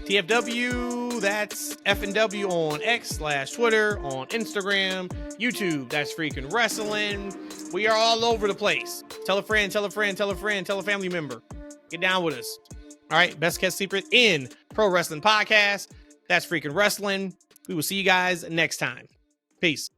Speaker 1: TFW, that's FNW on X/Twitter, on Instagram, YouTube, that's Freakin Wrestling. We are all over the place. Tell a friend, tell a friend, tell a friend, tell a family member. Get down with us. All right. Best kept secret in pro wrestling podcast. That's Freakin Wrestling. We will see you guys next time. Peace.